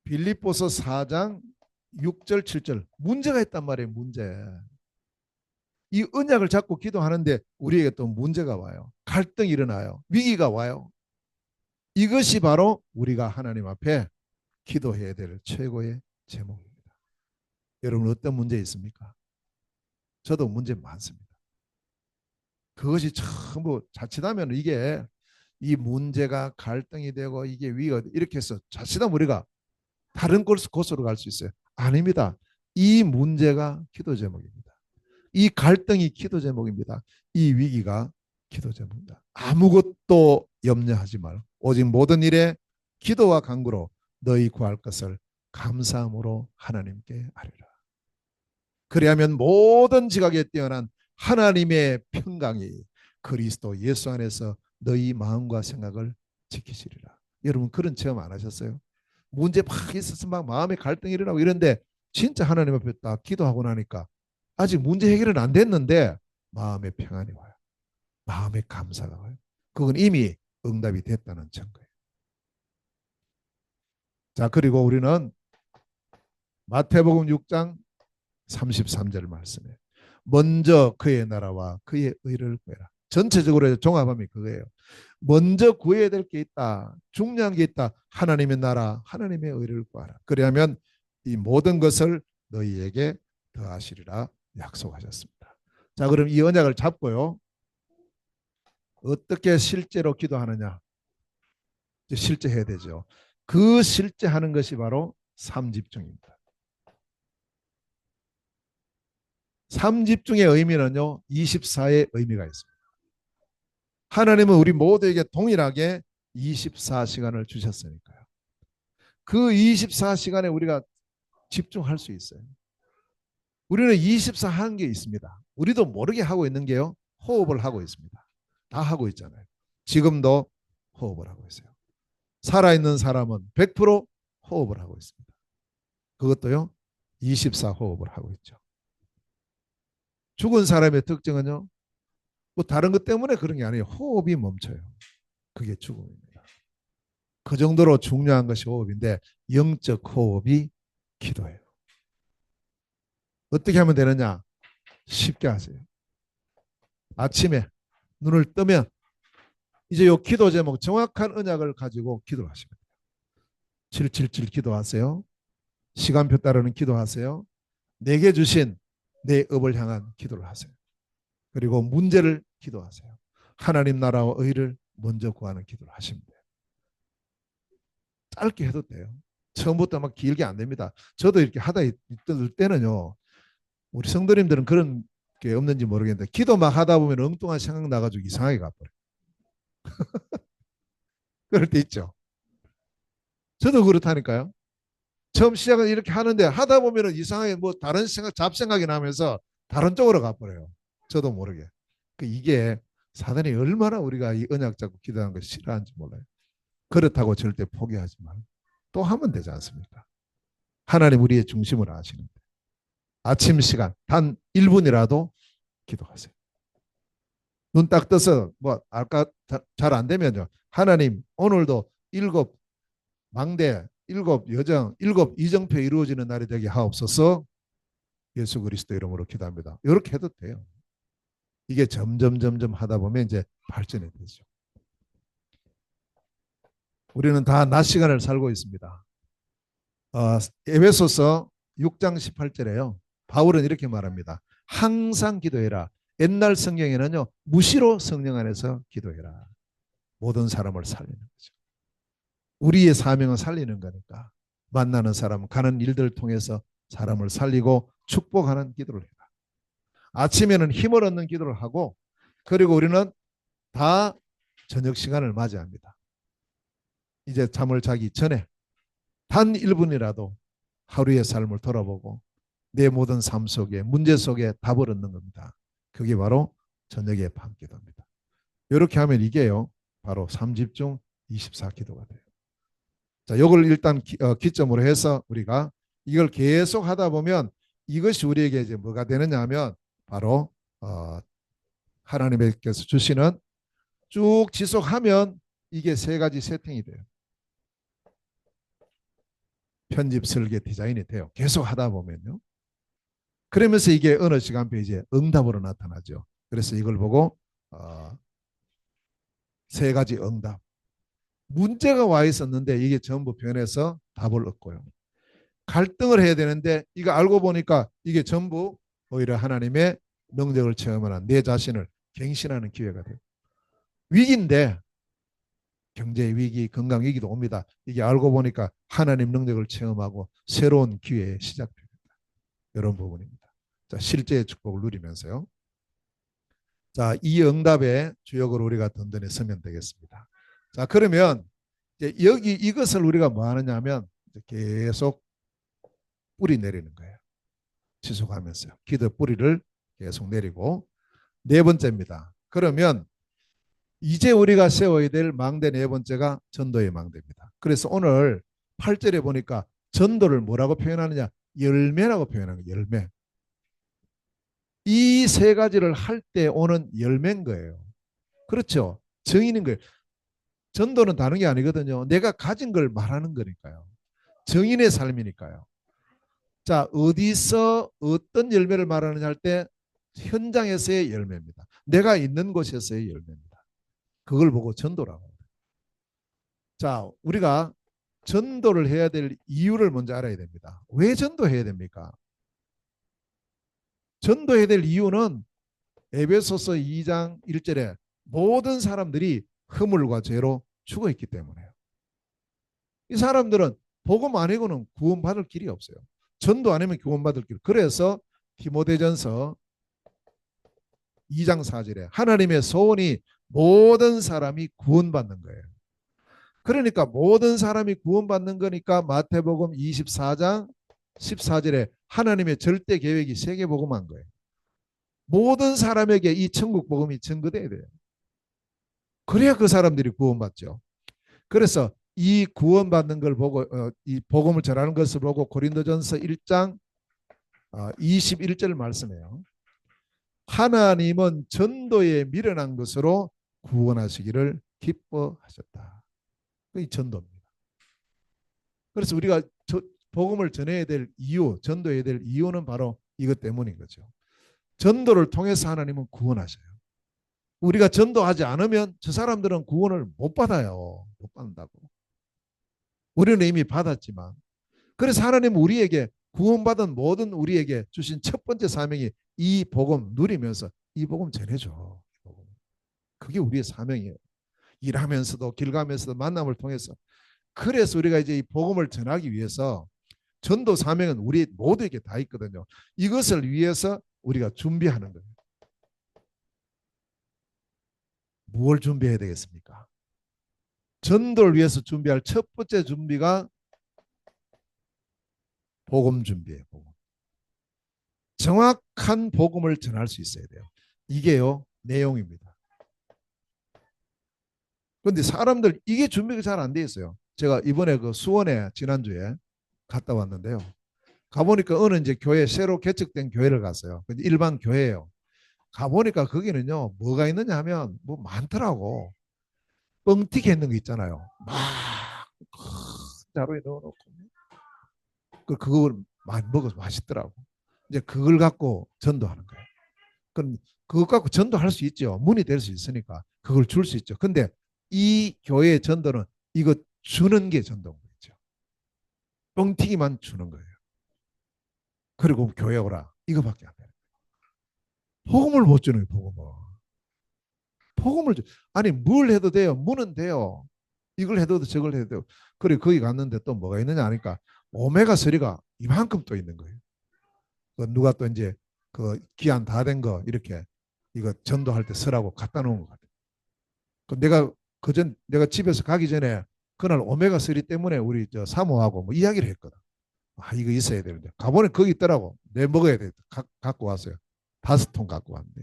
빌립보서 4장 6절 7절 문제가 있단 말이에요. 문제. 이 언약을 잡고 기도하는데 우리에게 또 문제가 와요. 갈등이 일어나요. 위기가 와요. 이것이 바로 우리가 하나님 앞에 기도해야 될 최고의 제목입니다. 여러분 어떤 문제 있습니까? 저도 문제 많습니다. 그것이 전부 자칫하면 이게 이 문제가 갈등이 되고 이게 위기가 이렇게 해서 자칫하면 우리가 다른 곳으로 갈 수 있어요. 아닙니다. 이 문제가 기도 제목입니다. 이 갈등이 기도 제목입니다. 이 위기가 기도 제목입니다. 아무것도 염려하지 말고 오직 모든 일에 기도와 간구로 너희 구할 것을 감사함으로 하나님께 아뢰라. 그리하면 모든 지각에 뛰어난 하나님의 평강이 그리스도 예수 안에서 너희 마음과 생각을 지키시리라. 여러분 그런 체험 안 하셨어요? 문제 막 있어서 막 마음에 갈등이 일어나고 이런데 진짜 하나님 앞에 딱 기도하고 나니까 아직 문제 해결은 안 됐는데 마음의 평안이 와요. 마음의 감사가 와요. 그건 이미 응답이 됐다는 증거예요. 자, 그리고 우리는 마태복음 6장 33절 말씀에 먼저 그의 나라와 그의 의를 구해라. 전체적으로 종합하면 그거예요. 먼저 구해야 될 게 있다. 중요한 게 있다. 하나님의 나라, 하나님의 의를 구하라. 그리하면 이 모든 것을 너희에게 더하시리라 약속하셨습니다. 자, 그럼 이 언약을 잡고요. 어떻게 실제로 기도하느냐? 실제 해야 되죠. 그 실제 하는 것이 바로 삼집중입니다. 삼집중의 의미는요. 24의 의미가 있습니다. 하나님은 우리 모두에게 동일하게 24시간을 주셨으니까요. 그 24시간에 우리가 집중할 수 있어요. 우리는 24 한 게 있습니다. 우리도 모르게 하고 있는 게요. 호흡을 하고 있습니다. 다 하고 있잖아요. 지금도 호흡을 하고 있어요. 살아있는 사람은 100% 호흡을 하고 있습니다. 그것도요. 24 호흡을 하고 있죠. 죽은 사람의 특징은요. 뭐 다른 것 때문에 그런 게 아니에요. 호흡이 멈춰요. 그게 죽음입니다. 그 정도로 중요한 것이 호흡인데 영적 호흡이 기도예요. 어떻게 하면 되느냐? 쉽게 하세요. 아침에 눈을 뜨면 이제 요 기도 제목 정확한 언약을 가지고 기도하시면 돼요. 777 기도하세요. 시간표 따르는 기도하세요. 내게 주신 내 업을 향한 기도를 하세요. 그리고 문제를 기도하세요. 하나님 나라와 의를 먼저 구하는 기도를 하시면 돼요. 짧게 해도 돼요. 처음부터 막 길게 안 됩니다. 저도 이렇게 하다 있을 때는요. 우리 성도님들은 그런 게 없는지 모르겠는데 기도 막 하다 보면 엉뚱한 생각 나가지고 이상하게 가버려요. 그럴 때 있죠. 저도 그렇다니까요. 처음 시작은 이렇게 하는데 하다 보면 이상하게 뭐 다른 생각, 잡생각이 나면서 다른 쪽으로 가버려요. 저도 모르게. 이게 사단이 얼마나 우리가 이 언약 잡고 기도하는 걸 싫어하는지 몰라요. 그렇다고 절대 포기하지 말고 또 하면 되지 않습니까? 하나님 우리의 중심을 아시는데 아침 시간 단 1분이라도 기도하세요. 눈 딱 떠서 뭐 아까 잘 안 되면요. 하나님 오늘도 7망대 7여정 7이정표 이루어지는 날이 되게 하옵소서. 예수 그리스도 이름으로 기도합니다. 이렇게 해도 돼요. 이게 점점 하다 보면 이제 발전이 되죠. 우리는 다 낮 시간을 살고 있습니다. 에베소서 6장 18절에요. 바울은 이렇게 말합니다. 항상 기도해라. 옛날 성경에는요. 무시로 성령 안에서 기도해라. 모든 사람을 살리는 거죠. 우리의 사명은 살리는 거니까 만나는 사람, 가는 일들을 통해서 사람을 살리고 축복하는 기도를 해라. 아침에는 힘을 얻는 기도를 하고 그리고 우리는 다 저녁 시간을 맞이합니다. 이제 잠을 자기 전에 단 1분이라도 하루의 삶을 돌아보고 내 모든 삶 속에 문제 속에 답을 얻는 겁니다. 그게 바로 저녁의 밤기도입니다. 이렇게 하면 이게요. 바로 3집중 24기도가 돼요. 자, 이걸 일단 기점으로 해서 우리가 이걸 계속 하다 보면 이것이 우리에게 이제 뭐가 되느냐 하면 바로 하나님께서 주시는 쭉 지속하면 이게 세 가지 세팅이 돼요. 편집, 설계, 디자인이 돼요. 계속 하다 보면요. 그러면서 이게 어느 시간표에 이제 응답으로 나타나죠. 그래서 이걸 보고 세 가지 응답. 문제가 와 있었는데 이게 전부 변해서 답을 얻고요. 갈등을 해야 되는데 이거 알고 보니까 이게 전부 오히려 하나님의 능력을 체험하는 내 자신을 갱신하는 기회가 돼요. 위기인데 경제 위기, 건강 위기도 옵니다. 이게 알고 보니까 하나님 능력을 체험하고 새로운 기회의 시작됩니다. 이런 부분입니다. 자, 실제의 축복을 누리면서요. 자, 이 응답의 주역으로 우리가 든든히 서면 되겠습니다. 자, 그러면 이제 여기 이것을 우리가 뭐 하느냐면 계속 뿌리 내리는 거예요. 지속하면서요. 기도 뿌리를 계속 내리고 네 번째입니다. 그러면 이제 우리가 세워야 될 망대 네 번째가 전도의 망대입니다. 그래서 오늘 8절에 보니까 전도를 뭐라고 표현하느냐? 열매라고 표현하는 거예요. 열매. 이 세 가지를 할 때 오는 열매인 거예요. 그렇죠? 정의는 거예요. 전도는 다른 게 아니거든요. 내가 가진 걸 말하는 거니까요. 정인의 삶이니까요. 자, 어디서 어떤 열매를 말하느냐 할 때 현장에서의 열매입니다. 내가 있는 곳에서의 열매입니다. 그걸 보고 전도라고 합니다. 자, 우리가 전도를 해야 될 이유를 먼저 알아야 됩니다. 왜 전도해야 됩니까? 전도해야 될 이유는 에베소서 2장 1절에 모든 사람들이 허물과 죄로 죽어 있기 때문에요. 이 사람들은 복음 아니고는 구원받을 길이 없어요. 전도 아니면 구원받을 길. 그래서 디모데전서 2장 4절에 하나님의 소원이 모든 사람이 구원받는 거예요. 그러니까 모든 사람이 구원받는 거니까 마태복음 24장 14절에 하나님의 절대 계획이 세계복음한 거예요. 모든 사람에게 이 천국 복음이 전거돼야 돼요. 그래야 그 사람들이 구원받죠. 그래서 이 구원받는 걸 보고 이 복음을 전하는 것을 보고 고린도전서 1장 21절 말씀해요. 하나님은 전도에 미련한 것으로 구원하시기를 기뻐하셨다. 이 전도입니다. 그래서 우리가 복음을 전해야 될 이유, 전도해야 될 이유는 바로 이것 때문인 거죠. 전도를 통해서 하나님은 구원하셔요. 우리가 전도하지 않으면 저 사람들은 구원을 못 받아요. 못 받는다고. 우리는 이미 받았지만. 그래서 하나님은 우리에게 구원받은 모든 우리에게 주신 첫 번째 사명이 이 복음 누리면서 이 복음 전해줘. 그게 우리의 사명이에요. 일하면서도 길 가면서도 만남을 통해서. 그래서 우리가 이제 이 복음을 전하기 위해서 전도 사명은 우리 모두에게 다 있거든요. 이것을 위해서 우리가 준비하는 거예요. 무엇을 준비해야 되겠습니까? 전도를 위해서 준비할 첫 번째 준비가 복음 준비예요. 복음. 정확한 복음을 전할 수 있어야 돼요. 이게요 내용입니다. 그런데 사람들 이게 준비가 잘 안 돼 있어요. 제가 이번에 그 수원에 지난주에 갔다 왔는데요. 가보니까 어느 이제 교회 새로 개척된 교회를 갔어요. 일반 교회예요. 가보니까 거기는요 뭐가 있느냐 하면 뭐 많더라고. 뻥튀기 있는 거 있잖아요. 막 자루에 넣어놓고 그걸 많이 먹어서 맛있더라고. 이제 그걸 갖고 전도하는 거예요. 그럼 그것 갖고 전도할 수 있죠. 문이 될 수 있으니까 그걸 줄 수 있죠. 근데 이 교회의 전도는 이거 주는 게 전도인 거죠. 뻥튀기만 주는 거예요. 그리고 교회 오라. 이거밖에 안 돼요. 복음을 못 주는 거예요. 복음을 아니 뭘 해도 돼요. 무는 돼요. 이걸 해도 저걸 해도 돼요. 그래 거기 갔는데 또 뭐가 있느냐 하니까 오메가3가 이만큼 또 있는 거예요. 그 누가 또 이제 그 기한 다 된 거 이렇게 이거 전도할 때 쓰라고 갖다 놓은 것 같아요. 그 내가 그전 내가 집에서 가기 전에 그날 오메가3 때문에 우리 저 사모하고 뭐 이야기를 했거든. 아 이거 있어야 되는데 가보니 거기 있더라고. 내 먹어야 돼. 갖고 왔어요. 5통 갖고 왔는데.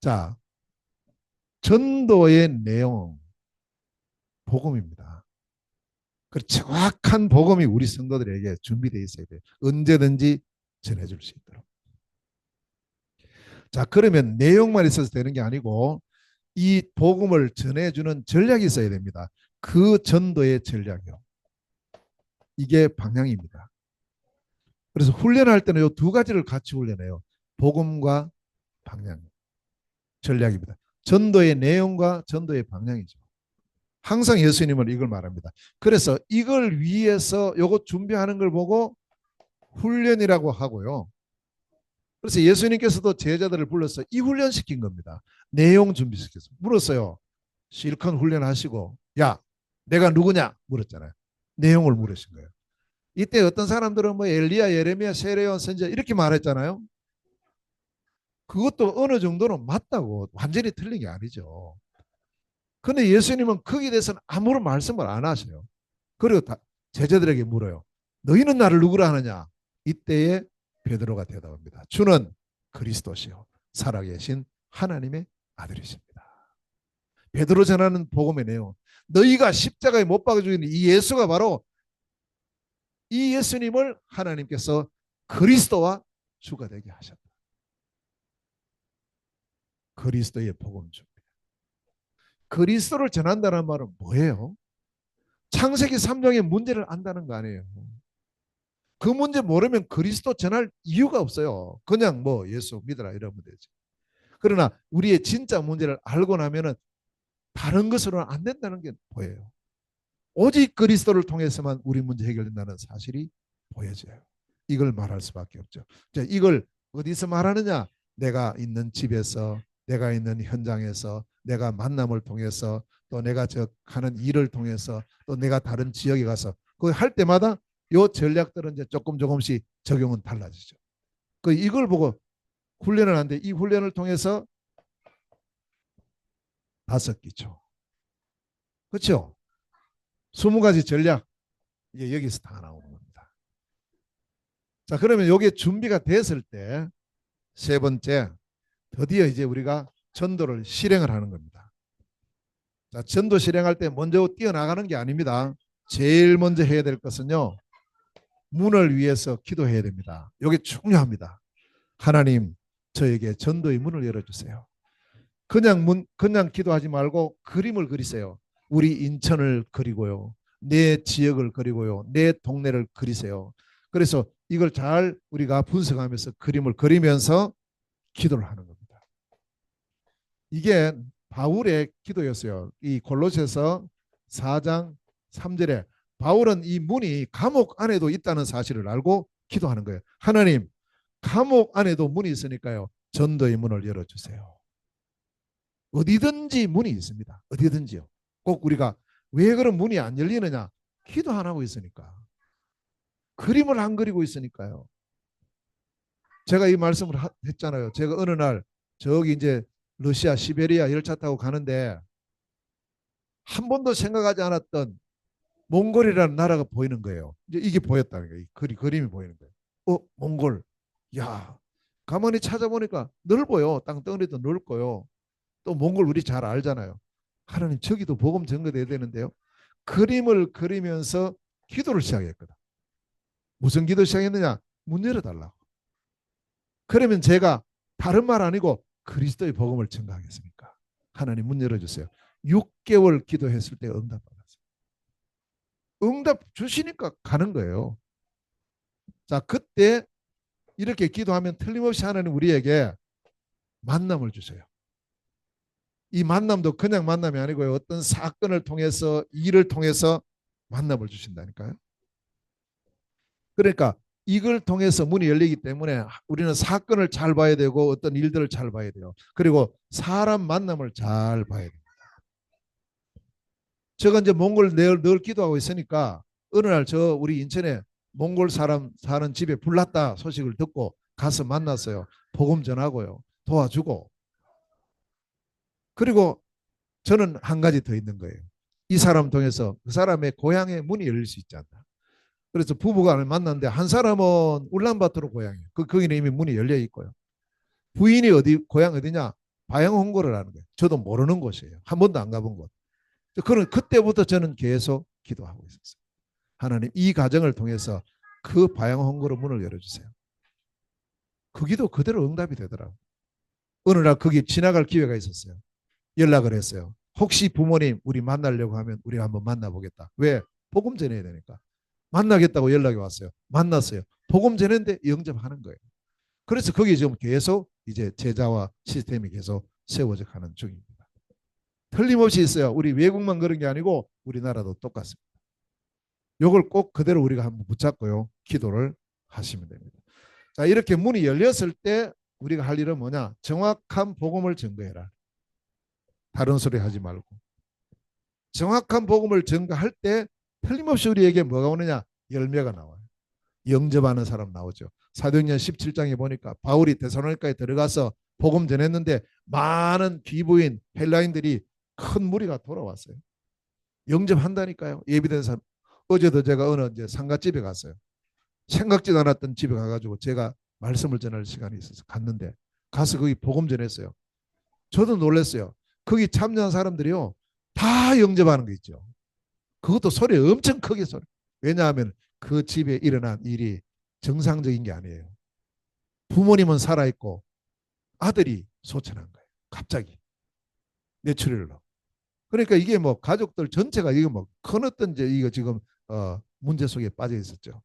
자 전도의 내용 복음입니다. 그 정확한 복음이 우리 성도들에게 준비되어 있어야 돼요. 언제든지 전해줄 수 있도록. 자 그러면 내용만 있어서 되는 게 아니고 이 복음을 전해주는 전략이 있어야 됩니다. 그 전도의 전략이요. 이게 방향입니다. 그래서 훈련할 때는 이 두 가지를 같이 훈련해요. 복음과 방향, 전략입니다. 전도의 내용과 전도의 방향이죠. 항상 예수님은 이걸 말합니다. 그래서 이걸 위해서 요거 준비하는 걸 보고 훈련이라고 하고요. 그래서 예수님께서도 제자들을 불러서 이 훈련시킨 겁니다. 내용 준비시켜서 물었어요. 실컷 훈련하시고 야 내가 누구냐 물었잖아요. 내용을 물으신 거예요. 이때 어떤 사람들은 뭐 엘리야, 예레미야, 세례요한, 선지자 이렇게 말했잖아요. 그것도 어느 정도는 맞다고 완전히 틀린 게 아니죠. 근데 예수님은 거기에 대해서는 아무런 말씀을 안 하세요. 그리고 제자들에게 물어요. 너희는 나를 누구라 하느냐? 이때에 베드로가 대답합니다. 주는 그리스도시요 살아계신 하나님의 아들이십니다. 베드로 전하는 복음의 내용. 너희가 십자가에 못 박아 죽인 이 예수가 바로 이 예수님을 하나님께서 그리스도와 주가 되게 하셨다. 그리스도의 복음 준비. 그리스도를 전한다는 말은 뭐예요? 창세기 3장의 문제를 안다는 거 아니에요. 그 문제 모르면 그리스도 전할 이유가 없어요. 그냥 뭐 예수 믿으라 이러면 되지. 그러나 우리의 진짜 문제를 알고 나면은 다른 것으로는 안 된다는 게 보여요. 오직 그리스도를 통해서만 우리 문제 해결된다는 사실이 보여져요. 이걸 말할 수밖에 없죠. 자, 이걸 어디서 말하느냐? 내가 있는 집에서, 내가 있는 현장에서, 내가 만남을 통해서, 또 내가 하는 일을 통해서, 또 내가 다른 지역에 가서 그 할 때마다 요 전략들은 이제 조금씩 적용은 달라지죠. 그 이걸 보고 훈련을 하는데 이 훈련을 통해서 5기초. 그렇죠? 20가지 전략 이게 여기서 다 나오는 겁니다. 자, 그러면 이게 준비가 됐을 때 세 번째 드디어 이제 우리가 전도를 실행을 하는 겁니다. 자, 전도 실행할 때 먼저 뛰어나가는 게 아닙니다. 제일 먼저 해야 될 것은요. 문을 위해서 기도해야 됩니다. 이게 중요합니다. 하나님, 저에게 전도의 문을 열어주세요. 그냥 기도하지 말고 그림을 그리세요. 우리 인천을 그리고요. 내 지역을 그리고요. 내 동네를 그리세요. 그래서 이걸 잘 우리가 분석하면서 그림을 그리면서 기도를 하는 겁니다. 이게 바울의 기도였어요. 이 골로새서 4장 3절에 바울은 이 문이 감옥 안에도 있다는 사실을 알고 기도하는 거예요. 하나님, 감옥 안에도 문이 있으니까요. 전도의 문을 열어주세요. 어디든지 문이 있습니다. 어디든지요. 꼭 우리가 왜 그런 문이 안 열리느냐? 기도 안 하고 있으니까. 그림을 안 그리고 있으니까요. 제가 이 말씀을 했잖아요. 제가 어느 날 저기 이제 러시아 시베리아 열차 타고 가는데 한 번도 생각하지 않았던 몽골이라는 나라가 보이는 거예요. 이제 이게 보였다는 거예요. 그림이 보이는 거예요. 몽골. 야, 가만히 찾아보니까 넓어요. 땅덩어리도 넓고요. 또 몽골 우리 잘 알잖아요. 하나님 저기도 복음 전거돼야 되는데요. 그림을 그리면서 기도를 시작했거든. 무슨 기도 시작했느냐? 문 열어달라고. 그러면 제가 다른 말 아니고 그리스도의 복음을 전가하겠습니까? 하나님 문 열어주세요. 6개월 기도했을 때 응답 받았어요. 응답 주시니까 가는 거예요. 자, 그때 이렇게 기도하면 틀림없이 하나님 우리에게 만남을 주세요. 이 만남도 그냥 만남이 아니고요. 어떤 사건을 통해서 일을 통해서 만남을 주신다니까요. 그러니까 이걸 통해서 문이 열리기 때문에 우리는 사건을 잘 봐야 되고 어떤 일들을 잘 봐야 돼요. 그리고 사람 만남을 잘 봐야 돼요. 제가 이제 몽골 늘 기도하고 있으니까 어느 날 저 우리 인천에 몽골 사람 사는 집에 불났다 소식을 듣고 가서 만났어요. 복음 전하고요. 도와주고. 그리고 저는 한 가지 더 있는 거예요. 이 사람 통해서 그 사람의 고향의 문이 열릴 수 있지 않나. 그래서 부부간을 만났는데 한 사람은 울란바토르 고향이에요. 거기는 이미 문이 열려 있고요. 부인이 고향 어디냐? 바양홍고를 하는 거예요. 저도 모르는 곳이에요. 한 번도 안 가본 곳. 그런 그때부터 저는 계속 기도하고 있었어요. 하나님 이 가정을 통해서 그 바양홍고로 문을 열어주세요. 그 기도 그대로 응답이 되더라고요. 어느 날 거기 지나갈 기회가 있었어요. 연락을 했어요. 혹시 부모님 우리 만나려고 하면 우리가 한번 만나보겠다. 왜? 복음 전해야 되니까. 만나겠다고 연락이 왔어요. 만났어요. 복음 전했는데 영접하는 거예요. 그래서 거기 지금 계속 이제 제자와 시스템이 계속 세워져 가는 중입니다. 틀림없이 있어요. 우리 외국만 그런 게 아니고 우리나라도 똑같습니다. 이걸 꼭 그대로 우리가 한번 붙잡고요. 기도를 하시면 됩니다. 자, 이렇게 문이 열렸을 때 우리가 할 일은 뭐냐? 정확한 복음을 증거해라. 다른 소리 하지 말고. 정확한 복음을 증거할 때 틀림없이 우리에게 뭐가 오느냐? 열매가 나와요. 영접하는 사람 나오죠. 사도행전 17장에 보니까 바울이 데살로니가에 들어가서 복음 전했는데 많은 귀부인 헬라인들이 큰 무리가 돌아왔어요. 영접한다니까요. 예비된 사람. 어제도 제가 어느 이제 상가집에 갔어요. 생각지도 않았던 집에 가가지고 제가 말씀을 전할 시간이 있어서 갔는데 가서 거기 복음 전했어요. 저도 놀랐어요. 거기 참여한 사람들이요 다 영접하는 거 있죠. 그것도 소리 엄청 크게 소리. 왜냐하면 그 집에 일어난 일이 정상적인 게 아니에요. 부모님은 살아있고 아들이 소천한 거예요. 갑자기 뇌출혈로. 그러니까 이게 뭐 가족들 전체가 이거 뭐 큰 어떤 이거 지금 문제 속에 빠져 있었죠.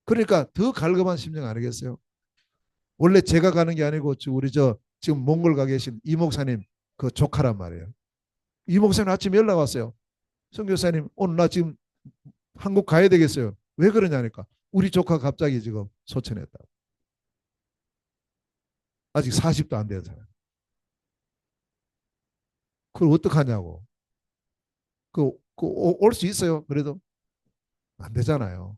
그러니까 더 갈급한 심정 아니겠어요? 원래 제가 가는 게 아니고 우리 지금 몽골 가 계신 이 목사님 그 조카란 말이에요. 이 목사님 아침에 연락 왔어요. 선교사님 오늘 나 지금 한국 가야 되겠어요. 왜 그러냐니까 우리 조카 갑자기 지금 소천했다. 아직 40도 안 된 사람. 그걸 어떡하냐고. 올 수 있어요. 그래도 안 되잖아요.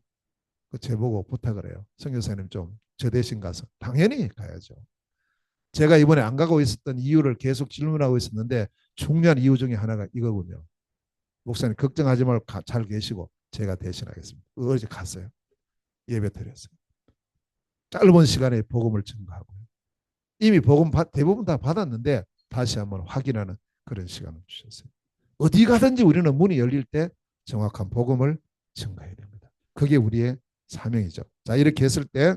그 제보고 부탁을 해요. 선교사님 좀 저 대신 가서. 당연히 가야죠. 제가 이번에 안 가고 있었던 이유를 계속 질문하고 있었는데 중요한 이유 중에 하나가 이거군요. 목사님 걱정하지 말고 잘 계시고 제가 대신하겠습니다. 어제 갔어요. 예배 드렸어요. 짧은 시간에 복음을 증거하고요. 이미 복음 대부분 다 받았는데 다시 한번 확인하는 그런 시간을 주셨어요. 어디 가든지 우리는 문이 열릴 때 정확한 복음을 증거해야 됩니다. 그게 우리의 사명이죠. 자, 이렇게 했을 때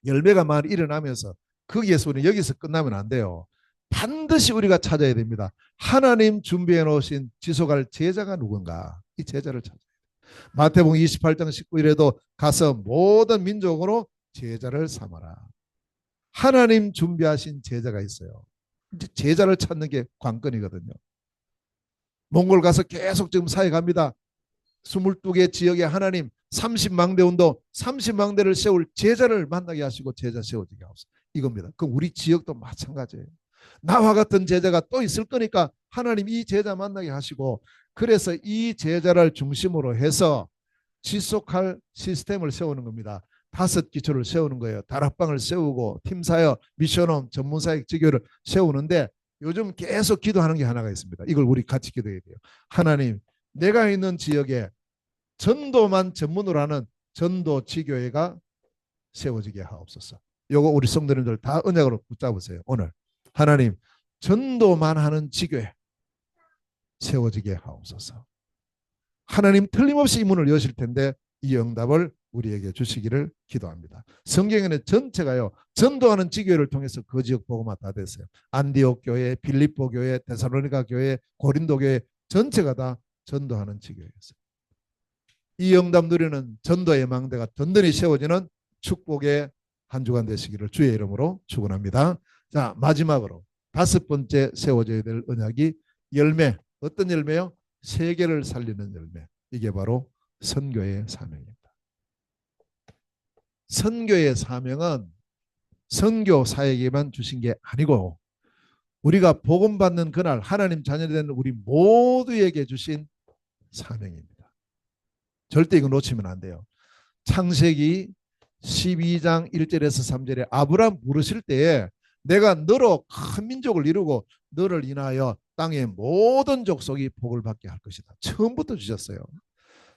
열매가 많이 일어나면서 거기에서 우리는 여기서 끝나면 안 돼요. 반드시 우리가 찾아야 됩니다. 하나님 준비해 놓으신 지속할 제자가 누군가. 이 제자를 찾아야 돼요. 마태복음 28장 19일에도 가서 모든 민족으로 제자를 삼아라. 하나님 준비하신 제자가 있어요. 이제 제자를 찾는 게 관건이거든요. 몽골 가서 계속 지금 사역합니다. 22개 지역에 하나님 30망대 운동 30망대를 세울 제자를 만나게 하시고 제자 세워지게 하옵소서. 이겁니다. 그럼 우리 지역도 마찬가지예요. 나와 같은 제자가 또 있을 거니까 하나님 이 제자 만나게 하시고 그래서 이 제자를 중심으로 해서 지속할 시스템을 세우는 겁니다. 5기초를 세우는 거예요. 다락방을 세우고 팀사역, 미션홈, 전문사역 지교를 세우는데 요즘 계속 기도하는 게 하나가 있습니다. 이걸 우리 같이 기도해야 돼요. 하나님 내가 있는 지역에 전도만 전문으로 하는 전도 지교회가 세워지게 하옵소서. 요거 우리 성도님들 다 언약으로 붙잡으세요. 오늘 하나님 전도만 하는 지교회 세워지게 하옵소서. 하나님 틀림없이 이 문을 여실 텐데 이 응답을 우리에게 주시기를 기도합니다. 성경에는 전체가요 전도하는 지교회를 통해서 그 지역 복음화 다 됐어요. 안디옥 교회, 빌립보 교회, 데살로니가 교회, 고린도 교회 전체가 다 전도하는 지교회였어요. 이 응답 누리는 전도의 망대가 든든히 세워지는 축복의 한 주간 되시기를 주의 이름으로 축원합니다. 자, 마지막으로 5번째 세워져야 될 언약이 열매. 어떤 열매요? 세계를 살리는 열매. 이게 바로 선교의 사명입니다. 선교의 사명은 선교사에게만 주신 게 아니고 우리가 복음 받는 그날 하나님 자녀된 우리 모두에게 주신 사명입니다. 절대 이거 놓치면 안 돼요. 창세기 12장 1절에서 3절에 아브라함 부르실 때에 내가 너로 큰 민족을 이루고 너를 인하여 땅의 모든 족속이 복을 받게 할 것이다. 처음부터 주셨어요.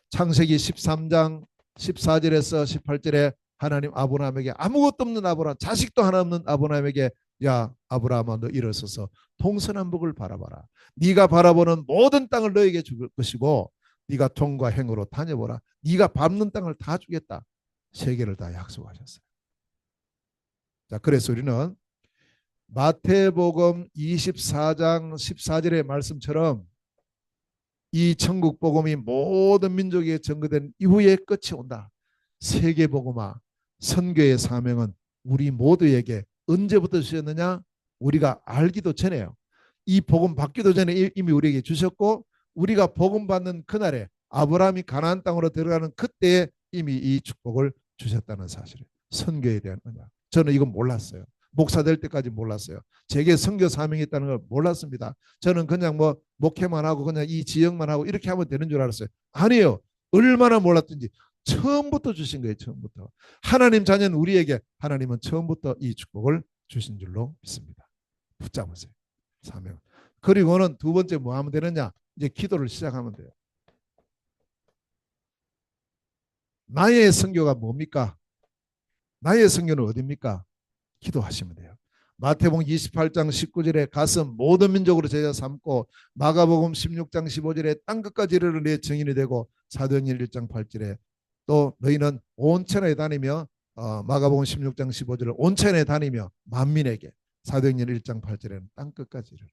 창세기 13장 14절에서 18절에 하나님 아브라함에게 아무것도 없는 아브라함, 자식도 하나 없는 아브라함에게 야 아브라함아 너 일어서서 동서남북을 바라봐라. 네가 바라보는 모든 땅을 너에게 줄 것이고 네가 종과 행으로 다녀보라. 네가 밟는 땅을 다 주겠다. 세계를 다 약속하셨어요. 자, 그래서 우리는 마태복음 24장 14절의 말씀처럼 이 천국 복음이 모든 민족에게 전거된 이후에 끝이 온다. 세계 복음화 선교의 사명은 우리 모두에게 언제부터 주셨느냐? 우리가 알기도 전에요. 이 복음 받기도 전에 이미 우리에게 주셨고 우리가 복음 받는 그날에 아브라함이 가나안 땅으로 들어가는 그때에 이미 이 축복을 주셨다는 사실을 선교에 대한 은혜. 저는 이건 몰랐어요. 목사 될 때까지 몰랐어요. 제게 선교 사명이 있다는 걸 몰랐습니다. 저는 그냥 뭐 목회만 하고 그냥 이 지역만 하고 이렇게 하면 되는 줄 알았어요. 아니에요. 얼마나 몰랐든지 처음부터 주신 거예요. 처음부터. 하나님 자녀는 우리에게 하나님은 처음부터 이 축복을 주신 줄로 믿습니다. 붙잡으세요. 사명. 그리고는 두 번째 뭐 하면 되느냐? 이제 기도를 시작하면 돼요. 나의 선교가 뭡니까? 나의 선교는 어디입니까? 기도하시면 돼요. 마태복음 28장 19절에 가서 모든 민족으로 제자 삼고 마가복음 16장 15절에 땅끝까지 이르러 내 증인이 되고 사도행전 1장 8절에 또 너희는 온 천하에 다니며 마가복음 16장 15절에 온 천하에 다니며 만민에게 사도행전 1장 8절에는 땅끝까지 이르러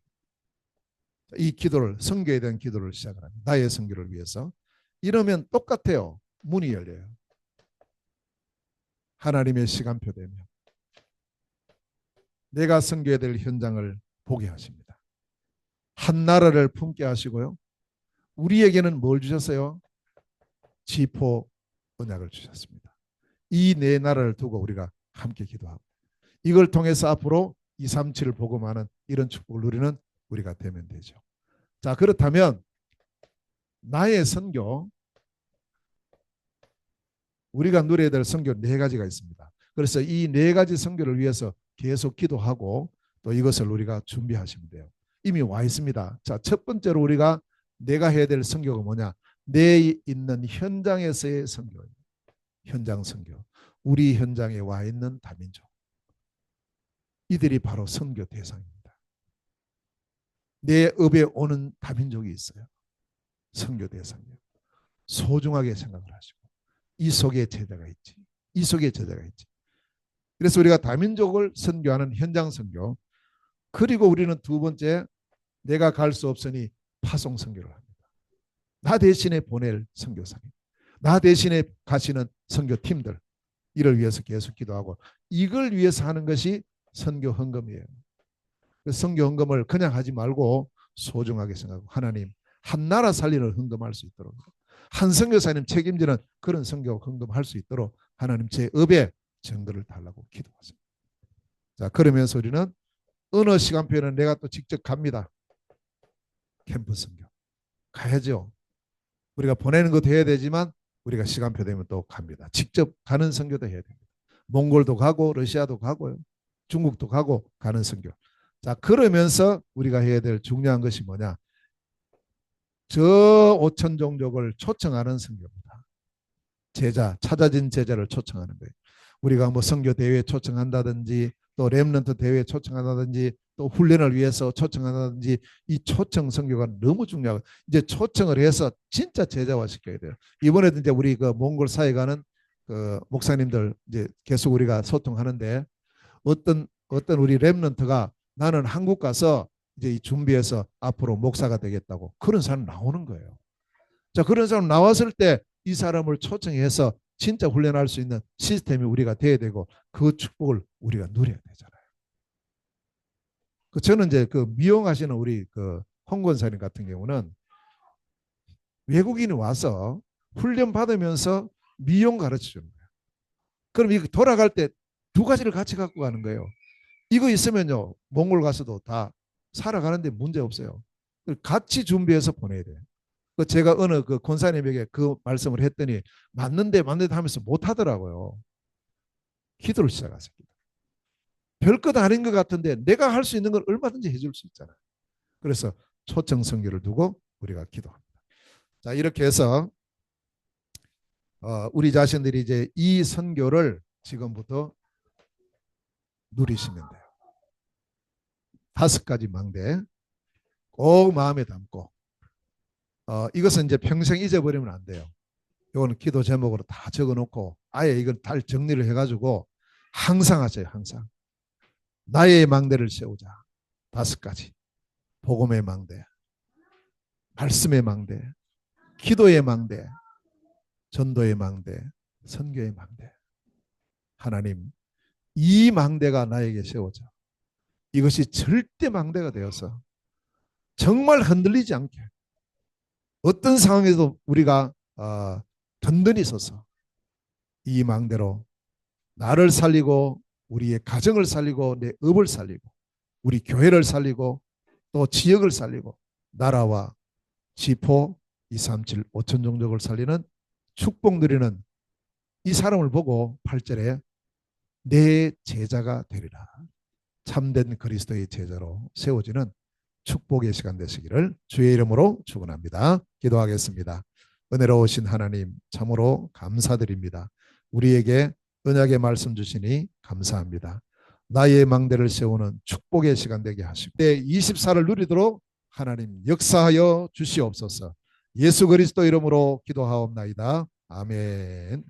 이 기도를 선교에 대한 기도를 시작을 합니다. 나의 선교를 위해서. 이러면 똑같아요. 문이 열려요. 하나님의 시간표 되면 내가 선교해야 될 현장을 보게 하십니다. 한 나라를 품게 하시고요. 우리에게는 뭘 주셨어요? 지포 언약을 주셨습니다. 이 네 나라를 두고 우리가 함께 기도하고 이걸 통해서 앞으로 237을 복음하는 이런 축복을 누리는 우리가 되면 되죠. 자, 그렇다면 나의 선교 우리가 누려야 될 선교 네 가지가 있습니다. 그래서 이 네 가지 선교를 위해서 계속 기도하고 또 이것을 우리가 준비하시면 돼요. 이미 와 있습니다. 자, 첫 번째로 우리가 내가 해야 될 선교가 뭐냐? 내 있는 현장에서의 선교. 현장 선교. 우리 현장에 와 있는 다민족. 이들이 바로 선교 대상입니다. 내 읍에 오는 다민족이 있어요. 선교 대상이에요. 소중하게 생각을 하시고 이 속에 제자가 있지. 이 속에 제자가 있지. 그래서 우리가 다민족을 선교하는 현장 선교. 그리고 우리는 두 번째 내가 갈 수 없으니 파송 선교를 합니다. 나 대신에 보낼 선교사님. 나 대신에 가시는 선교팀들. 이를 위해서 계속 기도하고 이걸 위해서 하는 것이 선교 헌금이에요. 선교 헌금을 그냥 하지 말고 소중하게 생각하고 하나님 한 나라 살리는 헌금할 수 있도록 한 선교사님 책임지는 그런 선교 헌금할 수 있도록 하나님 제 업에 정도를 달라고 기도하세요. 자, 그러면서 우리는 어느 시간표에는 내가 또 직접 갑니다. 캠프 선교 가야죠. 우리가 보내는 것도 해야 되지만 우리가 시간표 되면 또 갑니다. 직접 가는 선교도 해야 됩니다. 몽골도 가고 러시아도 가고요. 중국도 가고 가는 선교. 자, 그러면서 우리가 해야 될 중요한 것이 뭐냐? 저 5천 종족을 초청하는 선교입니다. 제자, 찾아진 제자를 초청하는 거예요. 우리가 뭐 선교 대회에 초청한다든지 또 렘넌트 대회에 초청한다든지 또 훈련을 위해서 초청한다든지 이 초청 선교가 너무 중요하고 이제 초청을 해서 진짜 제자화 시켜야 돼요. 이번에도 이제 우리 그 몽골 사회 가는 그 목사님들 이제 계속 우리가 소통하는데 어떤 우리 렘넌트가 나는 한국 가서 이제 준비해서 앞으로 목사가 되겠다고 그런 사람 나오는 거예요. 자, 그런 사람 나왔을 때 이 사람을 초청해서 진짜 훈련할 수 있는 시스템이 우리가 돼야 되고 그 축복을 우리가 누려야 되잖아요. 저는 이제 그 미용하시는 우리 그 홍 권사님 같은 경우는 외국인이 와서 훈련 받으면서 미용 가르쳐 주는 거예요. 그럼 이거 돌아갈 때 두 가지를 같이 갖고 가는 거예요. 이거 있으면요, 몽골 가서도 다 살아가는데 문제 없어요. 같이 준비해서 보내야 돼요. 제가 어느 그 권사님에게 그 말씀을 했더니 맞는데 하면서 못 하더라고요. 기도를 시작하십니다. 별것 아닌 것 같은데 내가 할 수 있는 걸 얼마든지 해줄 수 있잖아요. 그래서 초청 선교를 두고 우리가 기도합니다. 자, 이렇게 해서 우리 자신들이 이제 이 선교를 지금부터 누리시면 돼요. 5가지 망대 꼭 마음에 담고 이것은 이제 평생 잊어버리면 안 돼요. 이거는 기도 제목으로 다 적어놓고 아예 이걸 다 정리를 해가지고 항상 하세요. 항상 나의 망대를 세우자. 5가지. 복음의 망대, 말씀의 망대, 기도의 망대, 전도의 망대, 선교의 망대. 하나님, 이 망대가 나에게 세워져 이것이 절대 망대가 되어서 정말 흔들리지 않게 어떤 상황에도 우리가 든든히 서서 이 망대로 나를 살리고 우리의 가정을 살리고 내 업을 살리고 우리 교회를 살리고 또 지역을 살리고 나라와 지포 237 5천 종족을 살리는 축복 누리는 이 사람을 보고 8절에 내 제자가 되리라. 참된 그리스도의 제자로 세워지는 축복의 시간 되시기를 주의 이름으로 축원합니다. 기도하겠습니다. 은혜로우신 하나님 참으로 감사드립니다. 우리에게 언약의 말씀 주시니 감사합니다. 나의 망대를 세우는 축복의 시간 되게 하시고 내 24를 누리도록 하나님 역사하여 주시옵소서. 예수 그리스도 이름으로 기도하옵나이다. 아멘.